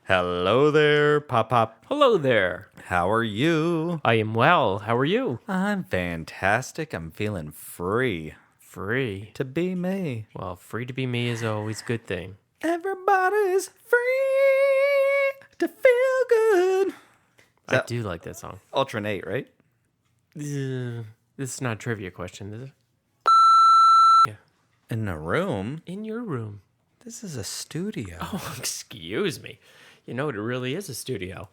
Hello there, Pop Pop. Hello there. How are you? I am well. How are you? I'm fantastic. I'm feeling free Free. to be me. Well, free to be me is always a good thing. Everybody's free to feel good. I do like that song. Ultra Nate, right? This is not a trivia question, is it? Yeah. In a room? In your room. This is a studio. Oh, excuse me. You know, it really is a studio.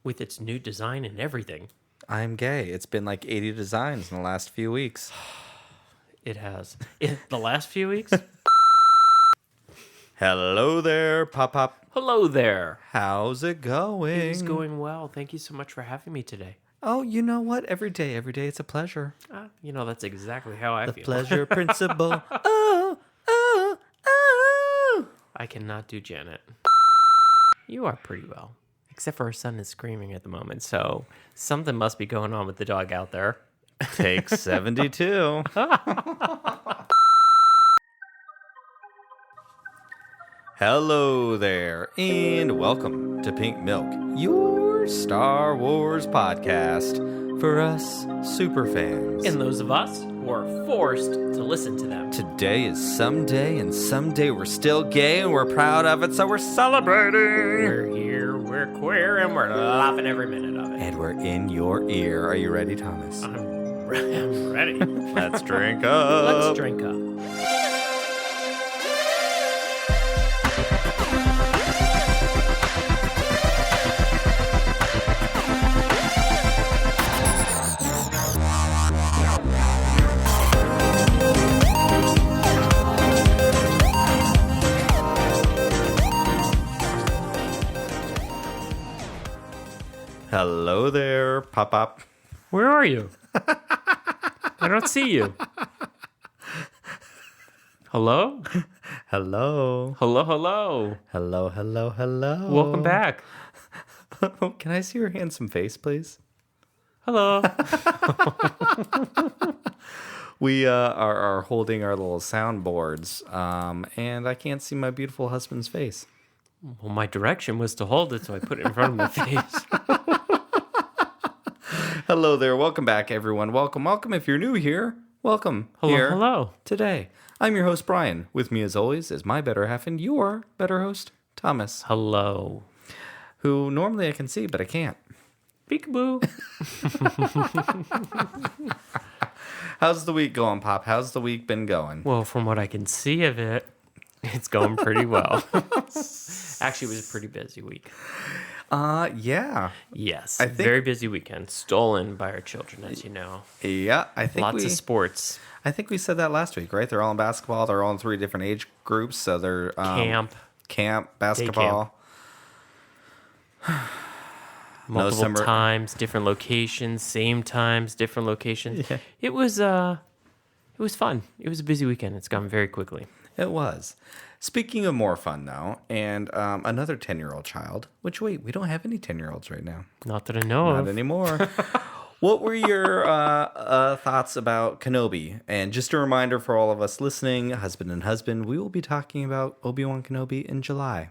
With its new design and everything. I'm gay. It's been like 80 designs in the last few weeks. It has. In the last few weeks? Hello there, Pop Pop. Hello there. How's it going? It's going well. Thank you so much for having me today. Oh, you know what? Every day it's a pleasure. That's exactly how I The feel. pleasure principle. Oh. I cannot do Janet. You are pretty well. Except for our son is screaming at the moment, so something must be going on with the dog out there. Take 72. Hello there, and welcome to Pink Milk, your Star Wars podcast for us superfans. And those of us who are forced to listen to them. Today is someday, and someday we're still gay, and we're proud of it, so we're celebrating. We're here, we're queer, and we're laughing every minute of it. And we're in your ear. Are you ready, Thomas? I'm ready. Let's drink up. Let's drink up. Hello there, Pop Pop. Where are you? I don't see you. Hello? Hello. Hello. Hello. Welcome back. Can I see your handsome face, please? Hello. We are holding our little soundboards, and I can't see my beautiful husband's face. Well, my direction was to hold it, so I put it in front of my face. Hello there. Welcome back, everyone. Welcome. If you're new here, welcome. Hello. Today, I'm your host, Brian. With me, as always, is my better half and your better host, Thomas. Hello. Who normally I can see, but I can't. Peekaboo. How's the week going, Pop? How's the week been going? Well, from what I can see of it, it's going pretty well. Actually, it was a pretty busy week. Yeah. Yes. I think- Very busy weekend. Stolen by our children, as you know. Yeah, I think Lots of sports. I think we said that last week, right? They're all in basketball. They're all in 3 different age groups, so they're camp, basketball. Multiple times, different locations, same times, different locations. Yeah. It was fun. It was a busy weekend. It's gone very quickly. It was. Speaking of more fun, though, and another 10-year-old child, which, wait, we don't have any 10-year-olds right now. Not that I know Not of. anymore. What were your thoughts about Kenobi? And just a reminder for all of us listening, husband and husband, we will be talking about Obi-Wan Kenobi in July.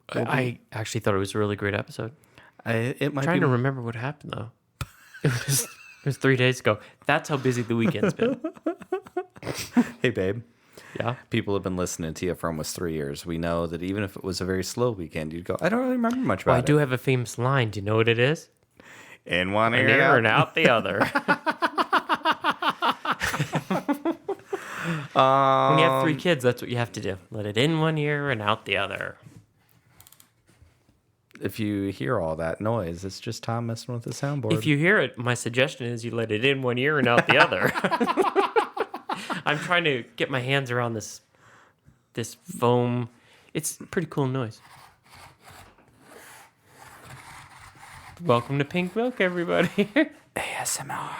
I actually thought it was a really great episode. It might I'm trying be... to remember what happened, though. It was 3 days ago. That's how busy the weekend's been. Hey, babe. Yeah. People have been listening to you for almost 3 years. We know that even if it was a very slow weekend, you'd go, I don't really remember much about Well, I it. do have a famous line. Do you know what it is? In one An ear ear and out the other. When you have 3 kids, that's what you have to do. Let it in one ear and out the other. If you hear all that noise, it's just Tom messing with the soundboard. If you hear it, my suggestion is you let it in one ear and out the other. I'm trying to get my hands around this foam. It's a pretty cool noise. Welcome to Pink Milk, everybody. ASMR.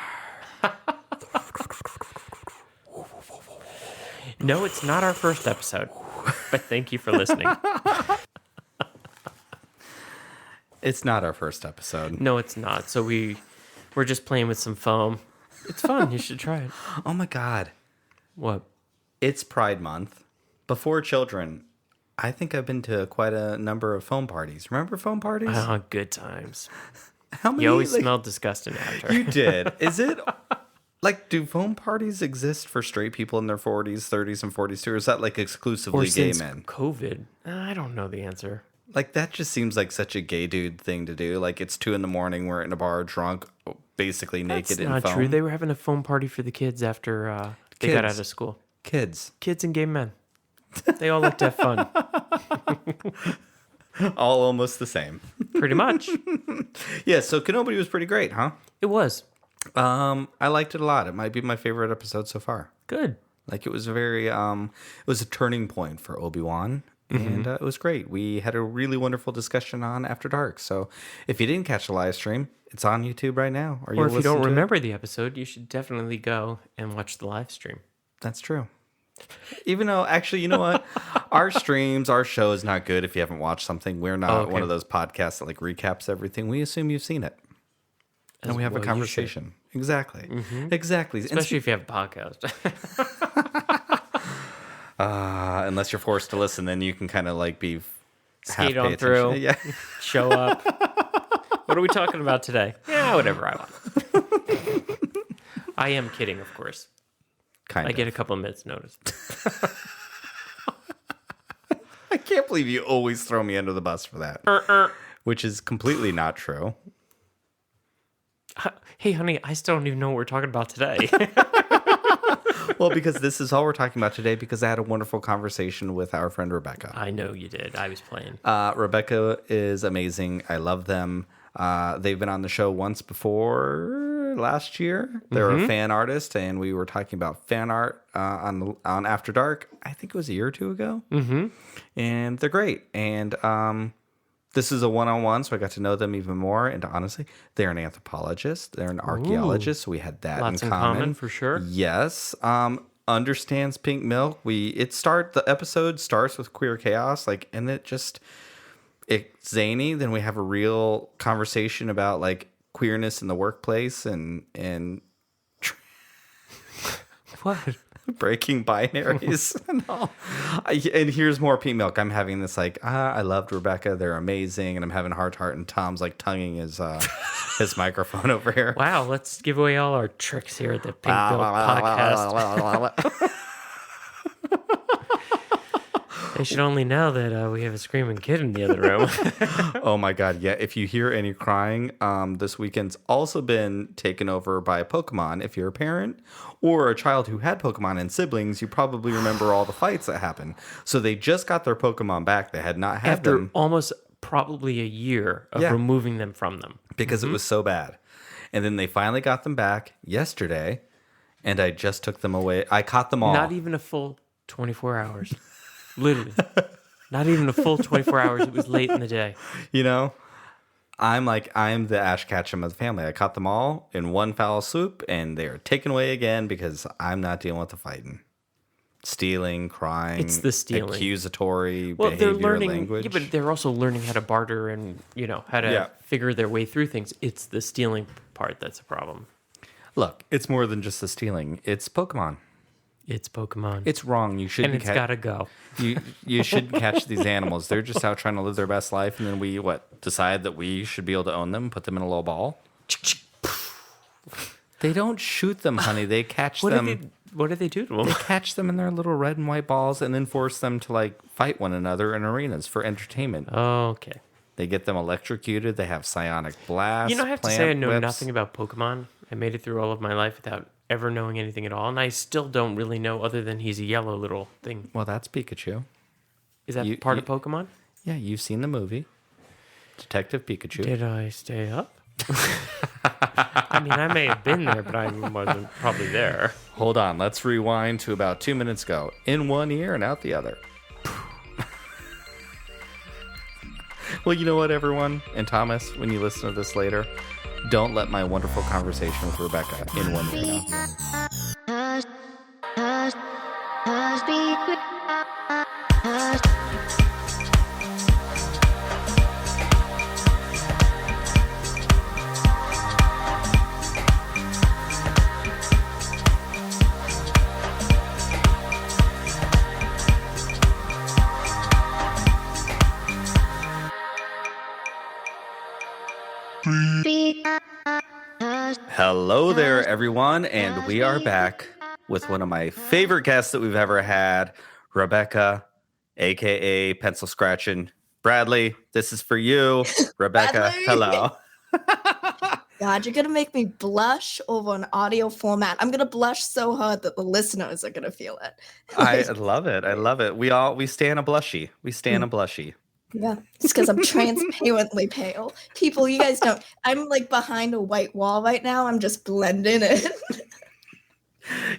No, it's not our first episode, but thank you for listening. It's not our first episode. No, it's not. So we're just playing with some foam. It's fun. You should try it. Oh my God. What? It's Pride Month. Before children, I think I've been to quite a number of foam parties. Remember foam parties? Oh, good times. How many? You always smelled disgusting after. You did. Is it like, do foam parties exist for straight people in their 40s, 30s, and 40s too? Or is that like exclusively Or gay since men? COVID. I don't know the answer. Like, that just seems like such a gay dude thing to do. Like, it's 2 a.m, we're in a bar drunk, basically naked That's in not foam. true. They were having a foam party for the kids after they got Kids. out of school. Kids. Kids and gay men. They all like to have fun. All almost the same. Pretty much. Yeah, so Kenobi was pretty great, huh? It was. I liked it a lot. It might be my favorite episode so far. Good. Like, it was very, it was a turning point for Obi-Wan, and it was great. We had a really wonderful discussion on After Dark. So if you didn't catch the live stream, it's on YouTube right now. Or if you don't remember the episode, you should definitely go and watch the live stream. That's true. Even though, actually, you know what? Our streams, our show is not good if you haven't watched something. We're not one of those podcasts that like recaps everything. We assume you've seen it. And we have a conversation. Exactly. Exactly. Especially if you have a podcast. Unless you're forced to listen, then you can kind of like be Skate on through. Yeah. Show up. What are we talking about today? Yeah, whatever I want. I am kidding, of course. Kind I of. get a couple of minutes notice. I can't believe you always throw me under the bus for that. Which is completely not true. Hey, honey, I still don't even know what we're talking about today. Well, because this is all we're talking about today, because I had a wonderful conversation with our friend Rebecca. I know you did. I was playing. Rebecca is amazing. I love them. They've been on the show once before last year. They're a fan artist, and we were talking about fan art on After Dark. I think it was a year or two ago. And they're great. And this is a one-on-one, so I got to know them even more. And honestly, they're an anthropologist. They're an archaeologist. So we had that Lots in common. in common, for sure. Yes. Understands pink milk. The episode starts with queer chaos, and it's zany. Then we have a real conversation about like queerness in the workplace and What? breaking binaries and all. And here's more pink milk. I'm having this I loved Rebecca. They're amazing, and I'm having a heart, and Tom's like tonguing his his microphone over here. Wow, let's give away all our tricks here at the Pink Milk Podcast. They should only know that we have a screaming kid in the other room. Oh my god, yeah. If you hear any crying, this weekend's also been taken over by Pokemon. If you're a parent or a child who had Pokemon and siblings, you probably remember all the fights that happened. So they just got their Pokemon back. They had not had After them. almost probably a year of removing them from them. Because it was so bad. And then they finally got them back yesterday, and I just took them away. I caught them all. Not even a full 24 hours. Literally. Not even a full 24 hours. It was late in the day. You know, I'm the Ash Ketchum of the family. I caught them all in one foul swoop, and they are taken away again because I'm not dealing with the fighting. Stealing, crying. It's the stealing. Accusatory Well, behavior, they're learning, language. yeah, but they're also learning how to barter and, how to figure their way through things. It's the stealing part that's a problem. Look, it's more than just the stealing. It's Pokemon. It's Pokemon. It's wrong. You shouldn't. And it's got to go. You shouldn't catch these animals. They're just out trying to live their best life, and then we decide that we should be able to own them, put them in a little ball. They don't shoot them, honey. They catch them. What do they do to them? They catch them in their little red and white balls, and then force them to fight one another in arenas for entertainment. Okay. They get them electrocuted. They have psionic blasts. I have to say I know nothing about Pokemon. I made it through all of my life without ever knowing anything at all, and I still don't really know other than he's a yellow little thing. Well, that's Pikachu. Is that part of Pokemon? Yeah, you've seen the movie. Detective Pikachu. Did I stay up? I mean, I may have been there, but I wasn't probably there. Hold on, let's rewind to about 2 minutes ago. In one ear and out the other. Well, you know what, everyone? And Thomas, when you listen to this later, don't let my wonderful conversation with Rebecca in one ear and out the other. Hello there, everyone, and we are back with one of my favorite guests that we've ever had, Rebecca, aka Pencilscratchin. Bradley, this is for you. Rebecca, Bradley! hello. God, you're gonna make me blush over an audio format. I'm gonna blush so hard that the listeners are gonna feel it. I love it. I love it. We stand a blushy. We stand a blushy. Yeah, it's because I'm transparently pale. People, you guys don't. I'm like behind a white wall right now. I'm just blending in.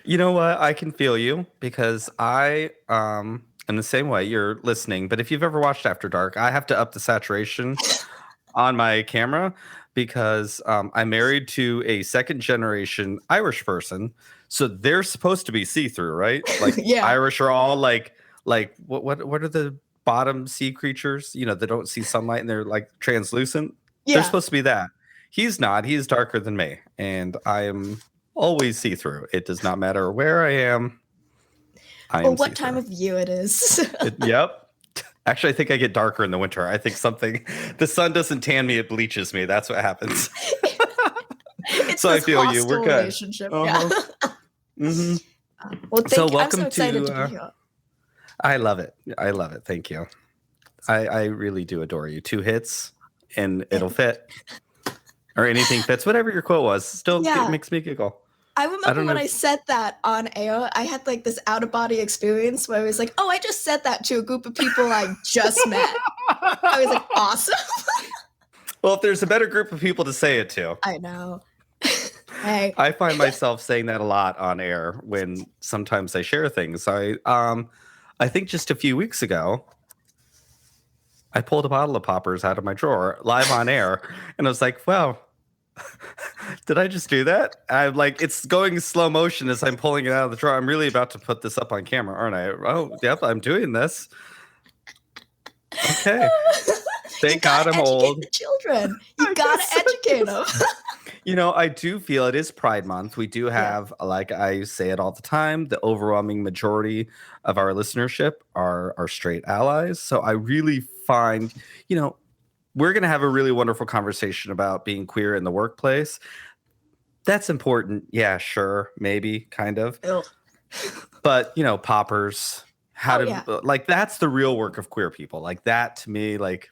You know what? I can feel you because I am the same way. You're listening, but if you've ever watched After Dark, I have to up the saturation on my camera because I'm married to a second generation Irish person, so they're supposed to be see-through, right? Like Yeah. Irish are all like what are the bottom sea creatures? You know, they don't see sunlight and they're like translucent. Yeah. They're supposed to be that. He's not. He's darker than me, and I am always see-through. It does not matter where I am. Or what time of year it is. Yep. Actually, I think I get darker in the winter. I think the sun doesn't tan me, it bleaches me. That's what happens. So I feel you. We're good. Relationship. Yeah. Mm-hmm. Well, So welcome I'm so excited to be here. I love it. I love it. Thank you. I really do adore you. 2 hits and it'll fit. Or anything fits. Whatever your quote was. Still makes me giggle. I remember when I said that on air, I had like this out-of-body experience where I was like, oh, I just said that to a group of people I just met. I was like, awesome. Well, if there's a better group of people to say it to. I know. Hey. I find myself saying that a lot on air when sometimes I share things. I think just a few weeks ago, I pulled a bottle of poppers out of my drawer live on air, and I was like, wow. Did I just do that? I'm like, it's going slow motion as I'm pulling it out of the drawer. I'm really about to put this up on camera, aren't I? Oh, yep, I'm doing this. Okay. Thank God I'm old. The children. You gotta educate them. You know, I do feel it is Pride Month. We do have, like I say it all the time, the overwhelming majority of our listenership are straight allies. So I really find, we're going to have a really wonderful conversation about being queer in the workplace. That's important. Yeah, sure. Maybe, kind of. Ew. But, poppers, that's the real work of queer people. Like that to me, like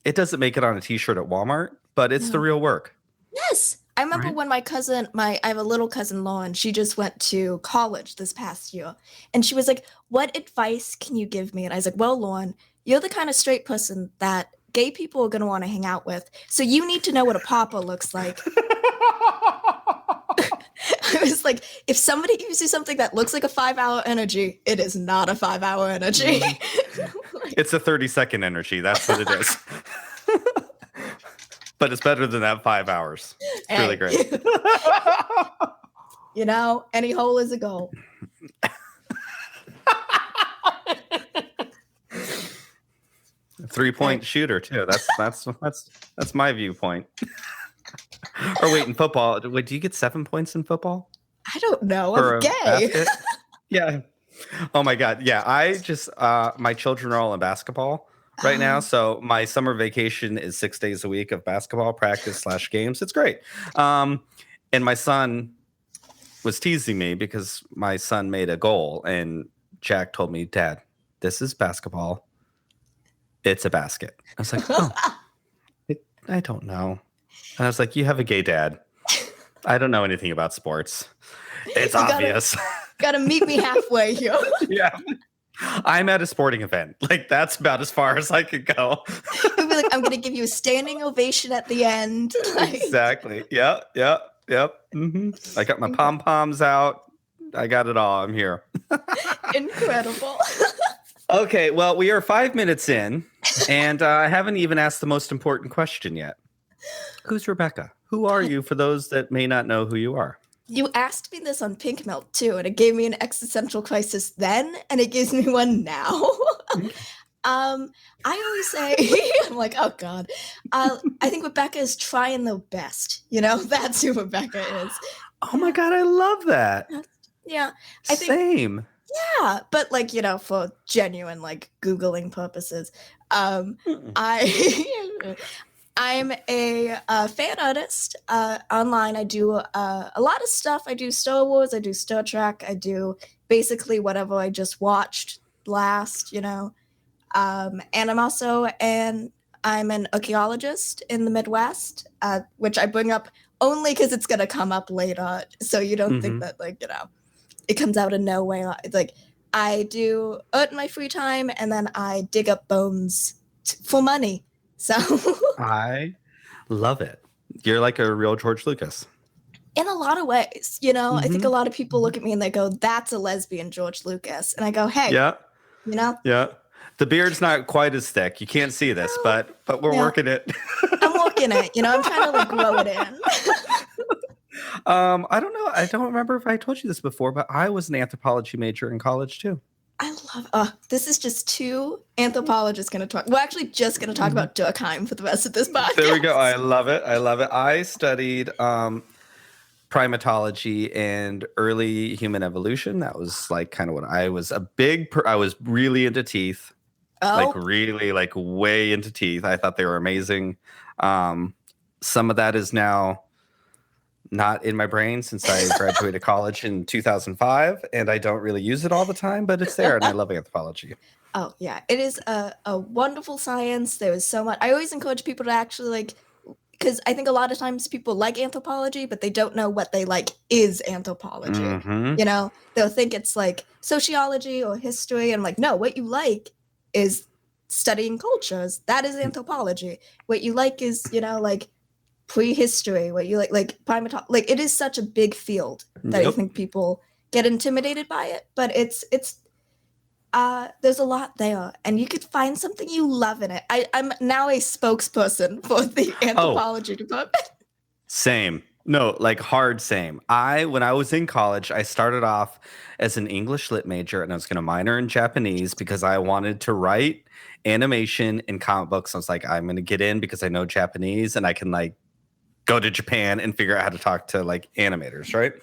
it doesn't make it on a t-shirt at Walmart, but it's the real work. Yes. I remember when my cousin, I have a little cousin, Lauren, she just went to college this past year. And she was like, what advice can you give me? And I was like, well, Lauren, you're the kind of straight person that gay people are going to want to hang out with. So you need to know what a popper looks like. I was like, if somebody gives you something that looks like a 5-hour energy, it is not a 5-hour energy. It's a 30-second energy. That's what it is. But it's better than that 5 hours. It's really great. Any hole is a goal. 3-point shooter too. That's my viewpoint. Or wait, in football, do you get 7 points in football? I don't know. I'm gay. Yeah. Oh my God. Yeah. I just my children are all in basketball right now. So my summer vacation is 6 days a week of basketball practice / games. It's great. And my son was teasing me because my son made a goal and Jack told me, Dad, this is basketball. It's a basket. I was like, oh, I don't know. And I was like, you have a gay dad. I don't know anything about sports. It's obvious. Gotta meet me halfway here. Yeah. I'm at a sporting event. Like, that's about as far as I could go. You'll be like, I'm going to give you a standing ovation at the end. Exactly. Yep. Mm-hmm. I got my pom-poms out. I got it all. I'm here. Incredible. Okay, well, we are 5 minutes in, and I haven't even asked the most important question yet. Who's Rebecca? Who are you for those that may not know who you are? You asked me this on Pink Milk, too, and it gave me an existential crisis then, and it gives me one now. I always say, I'm like, oh, God. I think Rebecca is trying their best. That's who Rebecca is. Oh, my God, I love that. Yeah. Same. Yeah, but for genuine Googling purposes, I'm a fan artist online. I do a lot of stuff. I do Star Wars. I do Star Trek. I do basically whatever I just watched last, and I'm an archaeologist in the Midwest, which I bring up only because it's going to come up later. So you don't think that, it comes out of nowhere. It's like I do art in my free time, and then I dig up bones for money. So I love it. You're like a real George Lucas. In a lot of ways, I think a lot of people look at me and they go, "That's a lesbian George Lucas," and I go, "Hey, Yeah. Yeah. The beard's not quite as thick. You can't see this, but we're working it. I'm working it. I'm trying to grow it in." I don't know. I don't remember if I told you this before, but I was an anthropology major in college too. I love. This is just two anthropologists going to talk. We're actually just going to talk about Durkheim for the rest of this podcast. There we go. I love it. I studied primatology and early human evolution. That was like kind of what I was I was really into teeth. Like really like way into teeth. I thought they were amazing. Some of that is now not in my brain since I graduated college in 2005, and I don't really use it all the time, but it's there, and I love anthropology. Oh yeah, it is a wonderful science. There is so much. I always encourage people to actually because I think a lot of times people like anthropology, but they don't know what they like is anthropology. They'll think it's like sociology or history, and I'm like, no, what you like is studying cultures. That is anthropology. What you like is like prehistory. What you like primatology. Like it is such a big field that I think people get intimidated by it, but it's there's a lot there, and you could find something you love in it. I'm now a spokesperson for the anthropology department. Same. No, like hard same. When I was in college, I started off as an English lit major, and I was going to minor in Japanese because I wanted to write animation and comic books. I was like, I'm going to get in because I know Japanese, and I can like go to Japan and figure out how to talk to like animators, right?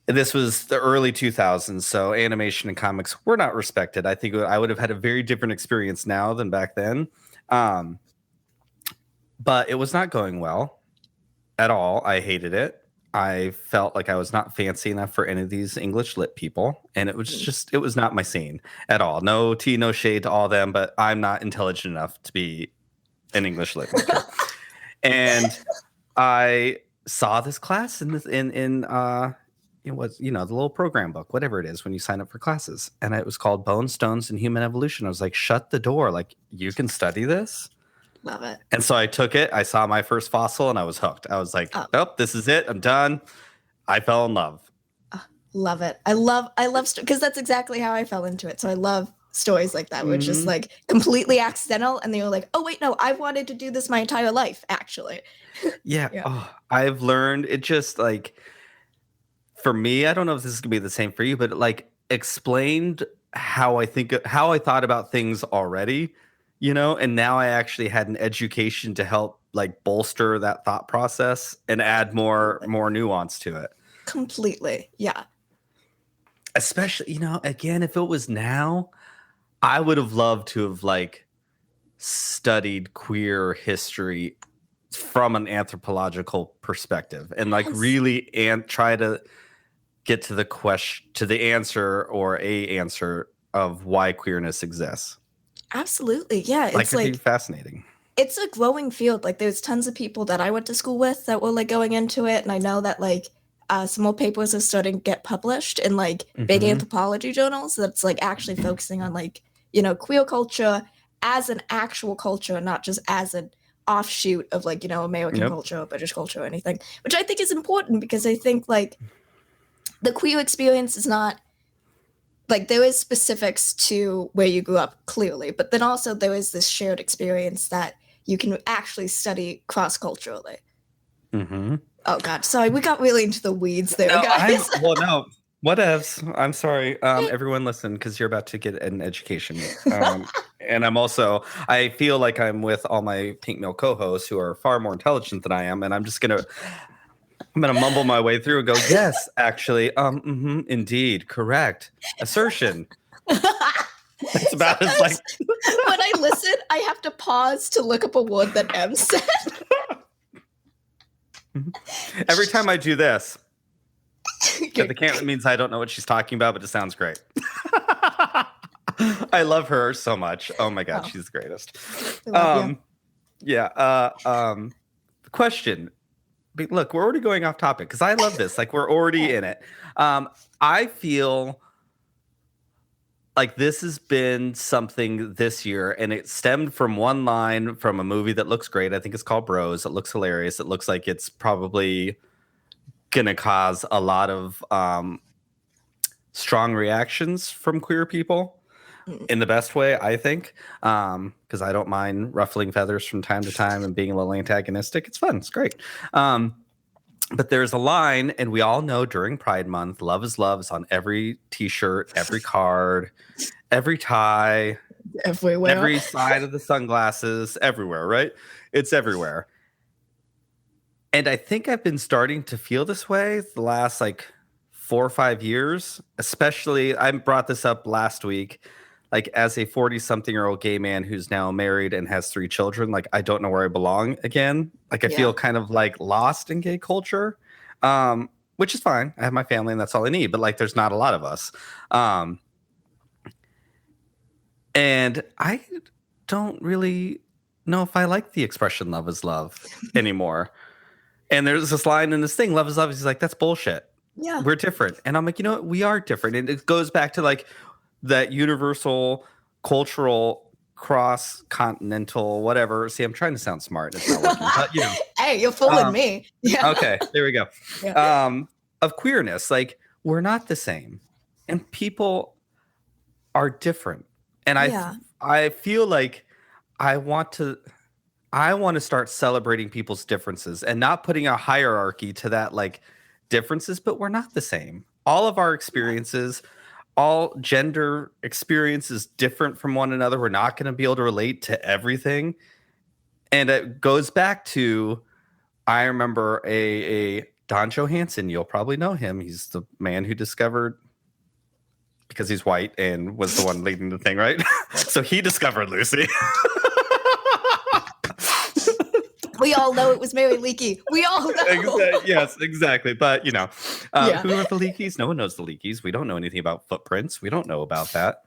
This was the early 2000s, so animation and comics were not respected. I think I would have had a very different experience now than back then. But it was not going well at all. I hated it. I felt like I was not fancy enough for any of these English lit people, and it was not my scene at all. No tea, no shade to all of them, but I'm not intelligent enough to be an English lit major. And I saw this class in it was, the little program book, whatever it is when you sign up for classes. And it was called Bones, Stones, and Human Evolution. I was like, shut the door. Like, you can study this? Love it. And so I took it. I saw my first fossil, and I was hooked. I was like, nope, this is it. I'm done. I fell in love. Love it. I love because that's exactly how I fell into it. So I love stories like that, which is like completely accidental. And they were like, oh, wait, no, I've wanted to do this my entire life, actually. Yeah. Oh, I've learned it just like... For me, I don't know if this is gonna be the same for you, but like explained how I thought about things already, and now I actually had an education to help like bolster that thought process and add more nuance to it. Completely, yeah. Especially, again, if it was now, I would have loved to have like studied queer history from an anthropological perspective and like really try to get to the answer or a answer of why queerness exists. Absolutely. Yeah. It's like fascinating. It's a growing field. Like there's tons of people that I went to school with that were like going into it. And I know that like some more papers are starting to get published in like big anthropology journals that's like actually focusing on like, queer culture as an actual culture, not just as an offshoot of like, American culture or British culture or anything, which I think is important because I think like the queer experience is not like there is specifics to where you grew up clearly, but then also there is this shared experience that you can actually study cross-culturally. Oh God, sorry, we got really into the weeds there, guys. No, whatevs. I'm sorry. Everyone listen, because you're about to get an education. And I feel like I'm with all my Pink Mill co-hosts who are far more intelligent than I am, and I'm gonna mumble my way through and go, yes, actually, indeed, correct. Assertion. It's about as like when I listen, I have to pause to look up a word that M said. Every time I do this, the camera means I don't know what she's talking about, but it sounds great. I love her so much. Oh my God, she's the greatest. Yeah. Question. Look, we're already going off topic because I love this. Like, we're already in it. I feel like this has been something this year, and it stemmed from one line from a movie that looks great. I think it's called Bros. It looks hilarious. It looks like it's probably gonna cause a lot of strong reactions from queer people in the best way, I think, because I don't mind ruffling feathers from time to time and being a little antagonistic. It's fun. It's great. But there's a line, and we all know during Pride Month, love is on every T-shirt, every card, every tie, everywhere, every side of the sunglasses, everywhere, right? It's everywhere. And I think I've been starting to feel this way the last 4 or 5 years, especially. I brought this up last week. As a 40-something-year-old gay man who's now married and has 3 children, I don't know where I belong again. I feel kind of lost in gay culture, which is fine. I have my family and that's all I need. But there's not a lot of us. And I don't really know if I like the expression love is love anymore. And there's this line in this thing, love is love. He's like, that's bullshit. Yeah. We're different. And I'm like, you know what? We are different. And it goes back to that universal cultural cross-continental whatever. See, I'm trying to sound smart. It's not working, but hey, you're fooling me. Yeah. Okay, there we go. Yeah. Of queerness, we're not the same, and people are different. And I feel like I want to start celebrating people's differences and not putting a hierarchy to that differences, but we're not the same. All of our experiences, all gender experience is different from one another. We're not going to be able to relate to everything. And it goes back to, I remember a Don Johansson. You'll probably know him. He's the man who discovered, because he's white and was the one leading the thing, right? So he discovered Lucy. We all know it was Mary Leakey. We all know. Yes, exactly. But, who are the Leakeys? No one knows the Leakeys. We don't know anything about footprints. We don't know about that.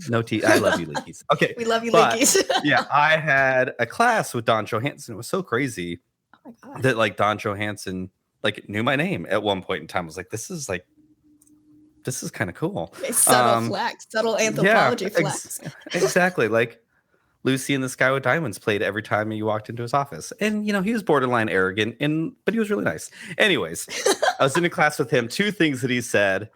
No tea. I love you, Leakeys. Okay. We love you, Leakeys. Yeah, I had a class with Don Johansson. It was so crazy that Don Johansson knew my name at one point in time. I was like, this is kind of cool. Subtle flex, subtle anthropology flex. Exactly. Lucy in the Sky with Diamonds played every time you walked into his office. And, he was borderline arrogant, but he was really nice. Anyways, I was in a class with him. 2 things that he said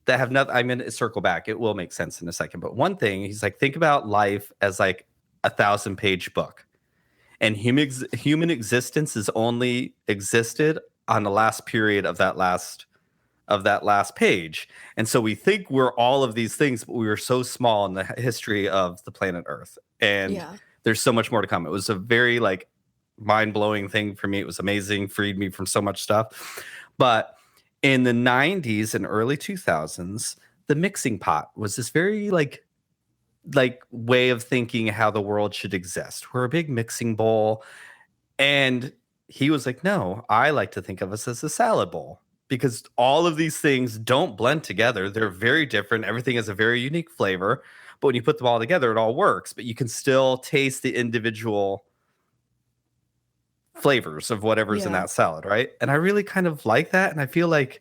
that have nothing. I'm going to circle back. It will make sense in a second. But one thing, he's like, think about life as a 1,000-page book. And human existence is only existed on the last period of that last page. And so we think we're all of these things, but we were so small in the history of the planet Earth. And there's so much more to come. It was a very mind-blowing thing for me. It was amazing, freed me from so much stuff. But in the 90s and early 2000s, the mixing pot was this very way of thinking how the world should exist. We're a big mixing bowl. And he was like, no, I like to think of us as a salad bowl. Because all of these things don't blend together. They're very different. Everything has a very unique flavor. But when you put them all together, it all works. But you can still taste the individual flavors of whatever's in that salad, right? And I really kind of like that. And I feel like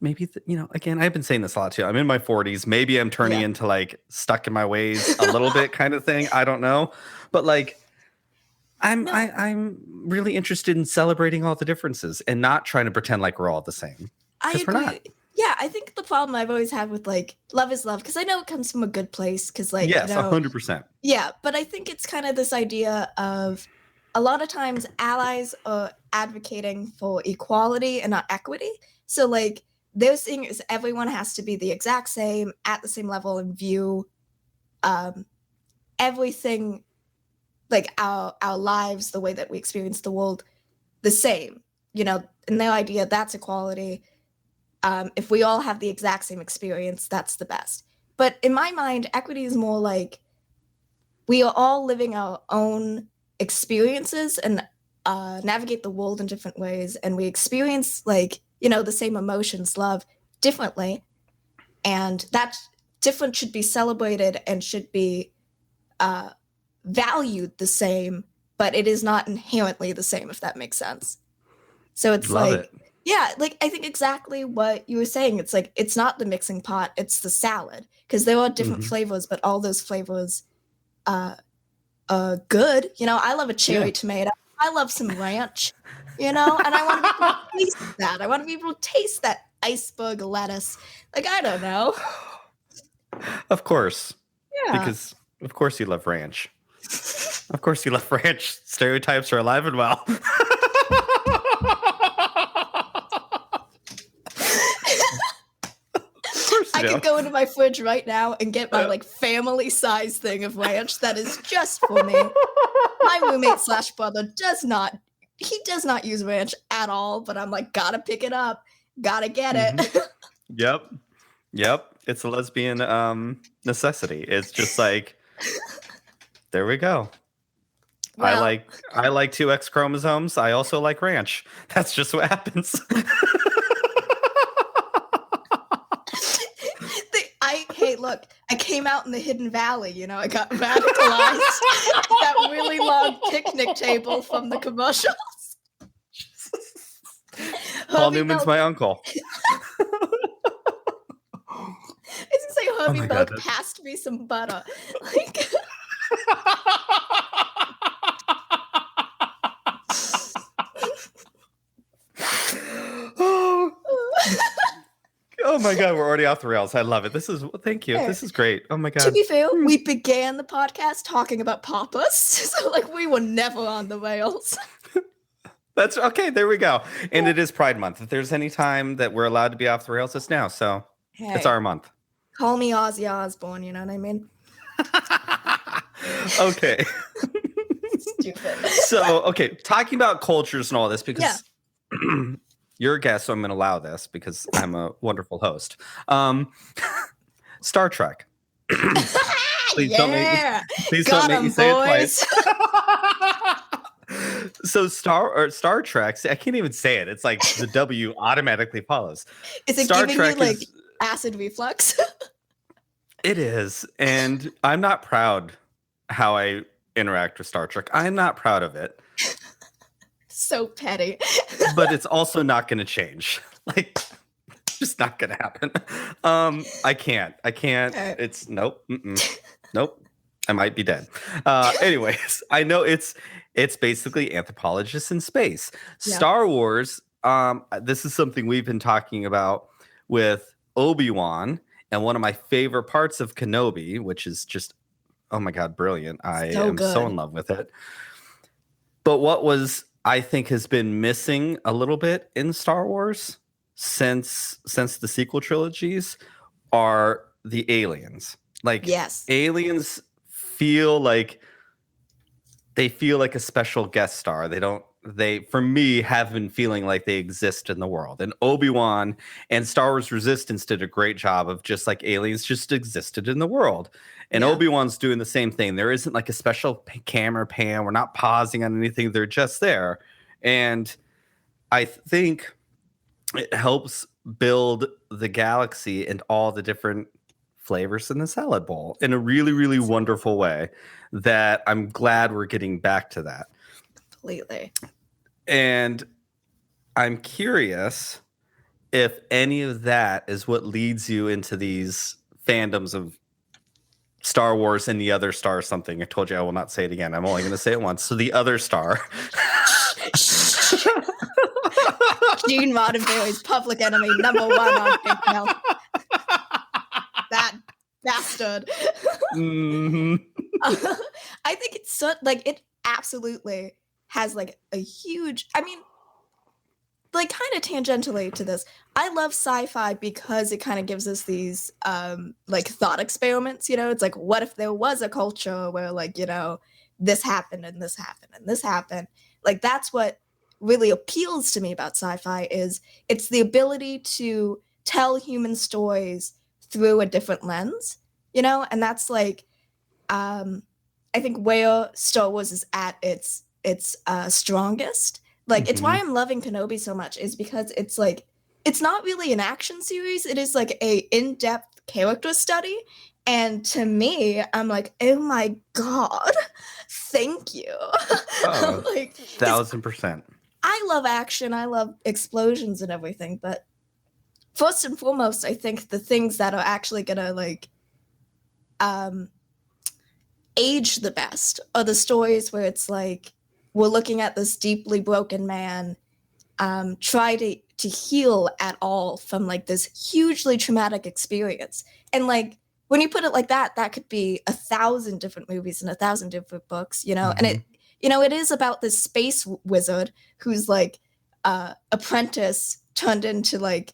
maybe, again, I've been saying this a lot too. I'm in my 40s. Maybe I'm turning into stuck in my ways a little bit kind of thing. I don't know. But I'm really interested in celebrating all the differences and not trying to pretend like we're all the same. I agree. We're not. Yeah, I think the problem I've always had with love is love, because I know it comes from a good place. Because yes, 100%. Yeah, but I think it's kind of this idea of a lot of times allies are advocating for equality and not equity. So their thing is everyone has to be the exact same at the same level and view everything. Our lives, the way that we experience the world, the same, and their idea, that's equality. If we all have the exact same experience, that's the best. But in my mind, equity is more we are all living our own experiences and navigate the world in different ways, and we experience like the same emotions, love, differently, and that different should be celebrated and should be valued the same, but it is not inherently the same, if that makes sense. So it's Love like, it. yeah, like I think exactly what you were saying. It's like it's not the mixing pot, it's the salad, because there are different flavors, but all those flavors are good. I love a cherry tomato. I love some ranch, and I want to be able to taste that. I want to be able to taste that iceberg lettuce. Like, I don't know. Of course. Yeah. Because of course you love ranch. Of course you love ranch. Stereotypes are alive and well. I could go into my fridge right now and get my like family size thing of ranch that is just for me. My roommate / brother does not use ranch at all, but I'm like, gotta pick it up, gotta get it. Yep. It's a lesbian necessity. It's just like, there we go. Well, I like 2 X chromosomes. I also like ranch. That's just what happens. Hey, look, I came out in the Hidden Valley, I got radicalized at that really long picnic table from the commercials. Paul Newman's my uncle. I was gonna say Herbie Milk passed me some butter. Like Oh my God, we're already off the rails. I love it. Thank you. This is great. Oh my God. To be fair, we began the podcast talking about papas, so like we were never on the rails. That's okay. There we go. And it is Pride Month. If there's any time that we're allowed to be off the rails, it's now. So it's our month. Call me Ozzy Osbourne, you know what I mean? Okay. Stupid. So, okay, talking about cultures and all this, because you're a guest, so I'm going to allow this because I'm a wonderful host. Star Trek. Please don't make me say it twice. So Star Trek, I can't even say it. It's like the W automatically follows. Is it Star giving Trek you like acid reflux? It is. And I'm not proud how I interact with Star Trek. I'm not proud of it. So petty. But it's also not going to change. Like, just not going to happen. I can't. It's nope. Nope. I might be dead. Anyways, I know it's basically anthropologists in space. Yeah. Star Wars, this is something we've been talking about with Obi-Wan, and one of my favorite parts of Kenobi, which is just, oh my God, brilliant. I am so in love with it. But what I think has been missing a little bit in Star Wars since the sequel trilogies are the aliens. Like, aliens feel like a special guest star. They for me have been feeling like they exist in the world. And Obi-Wan and Star Wars Resistance did a great job of just like aliens just existed in the world. And Obi-Wan's doing the same thing. There isn't like a special camera pan. We're not pausing on anything. They're just there. And I think it helps build the galaxy and all the different flavors in the salad bowl in a really, really wonderful way that I'm glad we're getting back to that. Completely. And I'm curious if any of that is what leads you into these fandoms of Star Wars and the other star something. I told you I will not say it again. I'm only going to say it once. So the other star. Gene Roddenberry's Public Enemy #1 on PayPal. That bastard. Mm-hmm. I think it's so, like, it absolutely has like a huge, I mean, like kind of tangentially to this, I love sci-fi because it kind of gives us these like thought experiments, it's like, what if there was a culture where like, this happened and this happened and this happened. Like, that's what really appeals to me about sci-fi is it's the ability to tell human stories through a different lens, and that's like I think where Star Wars is at its strongest. Like, it's why I'm loving Kenobi so much, is because it's like, it's not really an action series. It is like a in-depth character study. And to me, I'm like, oh my God, thank you. Oh, like, 1000%. I love action. I love explosions and everything. But first and foremost, I think the things that are actually going to like age the best are the stories where it's like, we're looking at this deeply broken man try to heal at all from like this hugely traumatic experience. And like, when you put it like that, that could be 1,000 different movies and 1,000 different books, you know. And it, you know, it is about this space wizard who's like apprentice turned into like,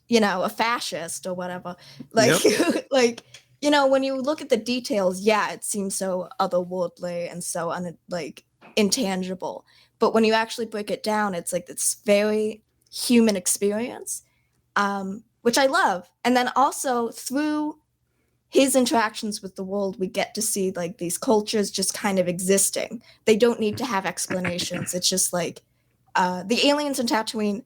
you know, a fascist or whatever. Like, like, you know, when you look at the details, yeah, it seems so otherworldly and so like intangible. But when you actually break it down, it's like this very human experience, which I love. And then also through his interactions with the world, we get to see like these cultures just kind of existing. They don't need to have explanations. It's just like the aliens in Tatooine,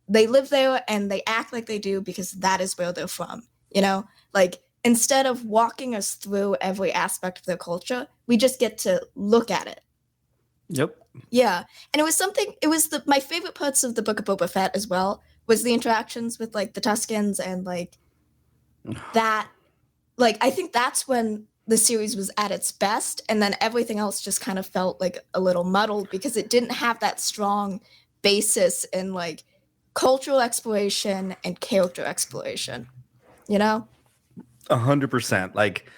they live there and they act like they do because that is where they're from, you know? Like, instead of walking us through every aspect of their culture, we just get to look at it. Yep. Yeah. And it was my favorite parts of the Book of Boba Fett as well was the interactions with like the Tuskens and like that. Like, I think that's when the series was at its best. And then everything else just kind of felt like a little muddled because it didn't have that strong basis in like cultural exploration and character exploration, you know? 100%. Like,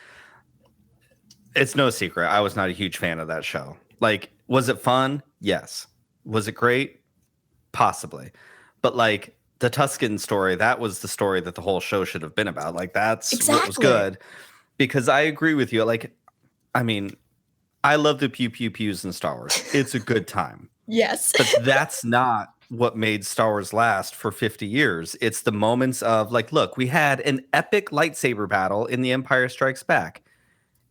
it's no secret, I was not a huge fan of that show. Like, was it fun? Yes. Was it great? Possibly. But like the Tusken story, that was the story that the whole show should have been about. Like, that's what was good. Because I agree with you. Like, I mean, I love the pew pew pews in Star Wars. It's a good time. Yes. But that's not what made Star Wars last for 50 years. It's the moments of like, look, we had an epic lightsaber battle in The Empire Strikes Back.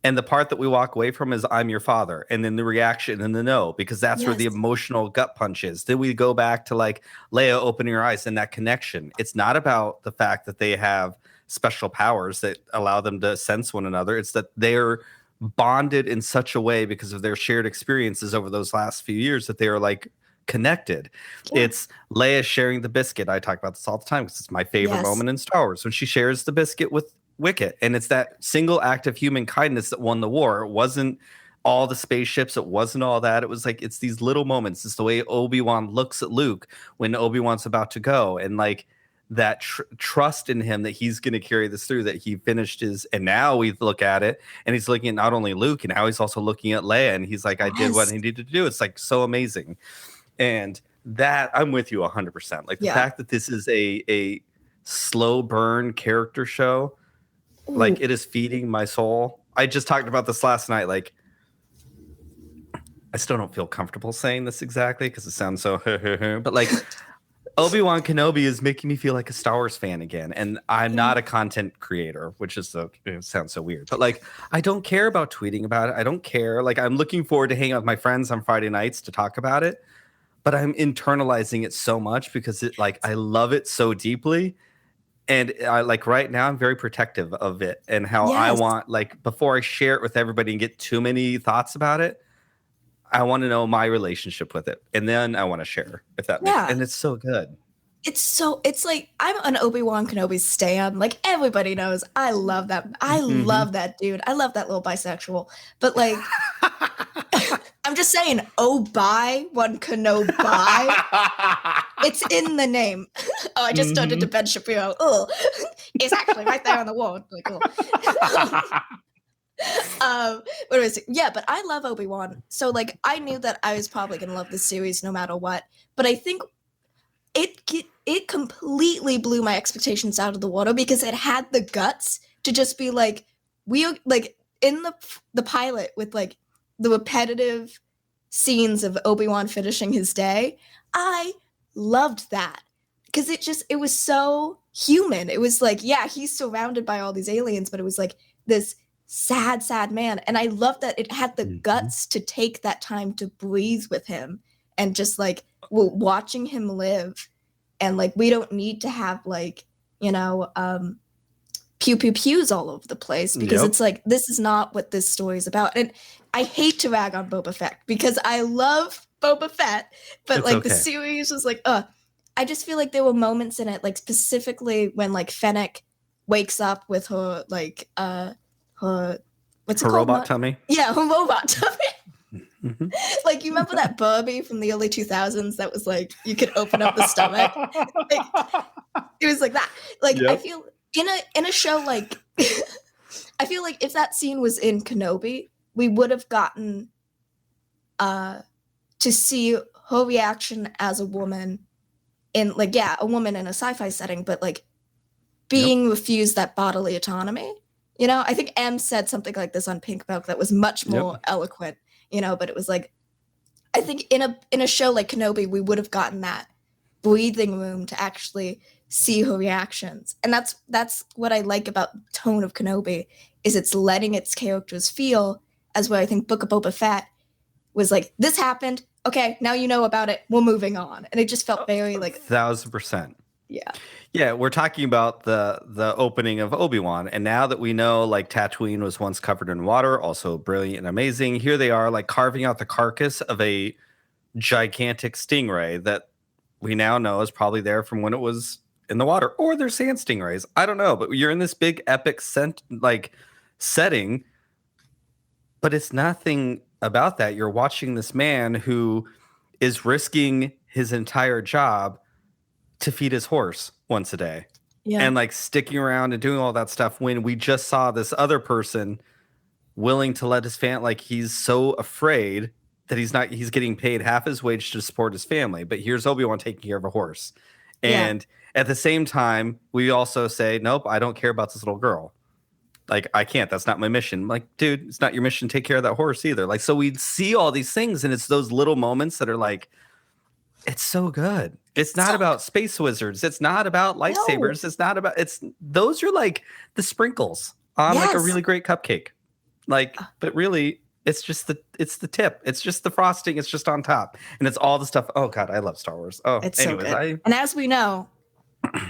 And the part that we walk away from is I'm your father. And then the reaction and the no, because that's where the emotional gut punch is. Then we go back to like Leia opening her eyes and that connection. It's not about the fact that they have special powers that allow them to sense one another. It's that they're bonded in such a way because of their shared experiences over those last few years that they are like connected. Yeah. It's Leia sharing the biscuit. I talk about this all the time because it's my favorite moment in Star Wars when she shares the biscuit with Wicket, and it's that single act of human kindness that won the war. It wasn't all the spaceships, it wasn't all that. It was like, it's these little moments. It's the way Obi-Wan looks at Luke when Obi-Wan's about to go, and like that trust in him that he's going to carry this through, that he finished his, and now we look at it and he's looking at not only Luke, and now he's also looking at Leia, and he's like, I did what I needed to do. It's like so amazing. And that, I'm with you 100%. Like the fact that this is a slow burn character show, like it is feeding my soul. I just talked about this last night. Like, I still don't feel comfortable saying this exactly because it sounds so but like Obi-Wan Kenobi is making me feel like a Star Wars fan again. And I'm not a content creator, which is it sounds so weird, but like, I don't care about tweeting about it. I don't care. Like, I'm looking forward to hanging out with my friends on Friday nights to talk about it, but I'm internalizing it so much because it, like, I love it so deeply. And I like right now I'm very protective of it and how I want, like, before I share it with everybody and get too many thoughts about it, I want to know my relationship with it. And then I want to share if that makes sense. And it's so good. It's like, I'm an Obi-Wan Kenobi stan. Like, everybody knows I love that. I love that dude. I love that little bisexual. But like, I'm just saying, Obi-Wan Kenobi. It's in the name. Oh, I just started to Ben Shapiro. Oh, it's actually right there on the wall. Like, what was it? Yeah, but I love Obi-Wan. So like, I knew that I was probably gonna love this series no matter what. But I think it completely blew my expectations out of the water because it had the guts to just be like, we are like in the pilot with like the repetitive scenes of Obi-Wan finishing his day. I loved that because it was so human. It was like, yeah, he's surrounded by all these aliens, but it was like this sad man. And I love that it had the Mhm. guts to take that time to breathe with him and just like watching him live. And like, we don't need to have like, pew pew pews all over the place, because Yep. it's like, this is not what this story is about. And I hate to rag on Boba Fett because I love Boba Fett, but It's like the okay. series was like, I just feel like there were moments in it, like specifically when like Fennec wakes up with her like her what's it Her called? robot tummy. Yeah, her robot tummy. Mhm. Like, you remember that Barbie from the early 2000s that was like, you could open up the stomach? Like, it was like that. Like, I Yep. feel in a show like I feel like if that scene was in Kenobi, we would have gotten to see her reaction as a woman in like, yeah, a woman in a sci-fi setting, but like being refused that bodily autonomy. I think M said something like this on Pink Milk that was much more eloquent, but it was like, I think in a show like Kenobi, we would have gotten that breathing room to actually see her reactions. And that's what I like about the tone of Kenobi, is it's letting its characters feel, as where I think Book of Boba Fett was like, this happened, okay, now you know about it, we're moving on. And it just felt very like 1,000%. Yeah, We're talking about the opening of Obi-Wan, and now that we know like Tatooine was once covered in water, also brilliant and amazing, here they are like carving out the carcass of a gigantic stingray that we now know is probably there from when it was in the water, or they're sand stingrays. I don't know, but you're in this big epic setting, but it's nothing about that. You're watching this man who is risking his entire job to feed his horse once a day, and like sticking around and doing all that stuff, when we just saw this other person willing to let his like, he's so afraid that he's getting paid half his wage to support his family, but here's Obi-Wan taking care of a horse. And at the same time, we also say, nope, I don't care about this little girl. Like, I can't, that's not my mission. Like, dude, it's not your mission to take care of that horse either. Like, so we see all these things, and it's those little moments that are like, it's so good. It's not about space wizards. It's not about lightsabers. No. It's not about, those are like the sprinkles on like a really great cupcake. Like, but really, it's the tip. It's just the frosting. It's just on top. And it's all the stuff. Oh God, I love Star Wars. Oh, it's anyways. So good. And as we know,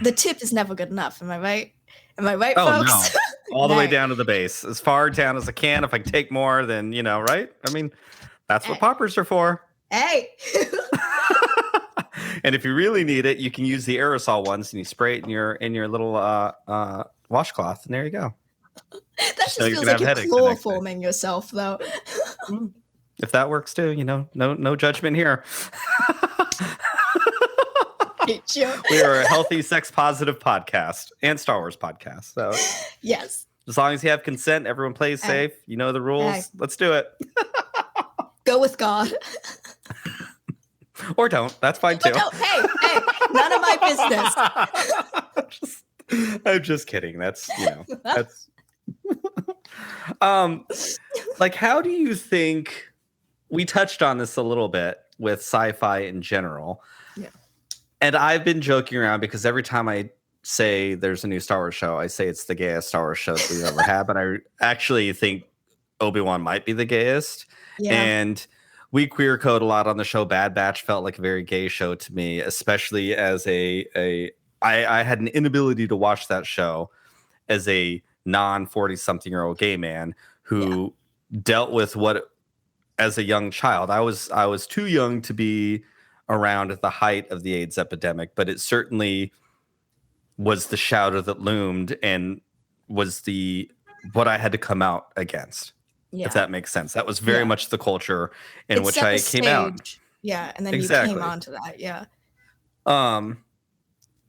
the tip is never good enough. Am I right? Am I right, folks? No. All the way down to the base. As far down as I can. If I can take more, then, right? I mean, that's what poppers are for. Hey. And if you really need it, you can use the aerosol ones, and you spray it in your little washcloth, and there you go. That just feels like you're chloroforming yourself, though. If that works too, no judgment here. We are a healthy, sex-positive podcast and Star Wars podcast. So yes, as long as you have consent, everyone plays safe. You know the rules. Let's do it. Go with God. Or don't. That's fine too. Hey, none of my business. I'm just kidding. That's that's. Like, how do you think, we touched on this a little bit with sci-fi in general? Yeah. And I've been joking around because every time I say there's a new Star Wars show, I say it's the gayest Star Wars show that we've ever had. But I actually think Obi-Wan might be the gayest. Yeah. And we queer code a lot on the show. Bad Batch felt like a very gay show to me, especially as I had an inability to watch that show as a non-40-something-year-old gay man who dealt with what, as a young child, I was too young to be around at the height of the AIDS epidemic, but it certainly was the shadow that loomed and was what I had to come out against. Yeah. If that makes sense. That was very much the culture in which I came out. Yeah, and then you came onto that, yeah.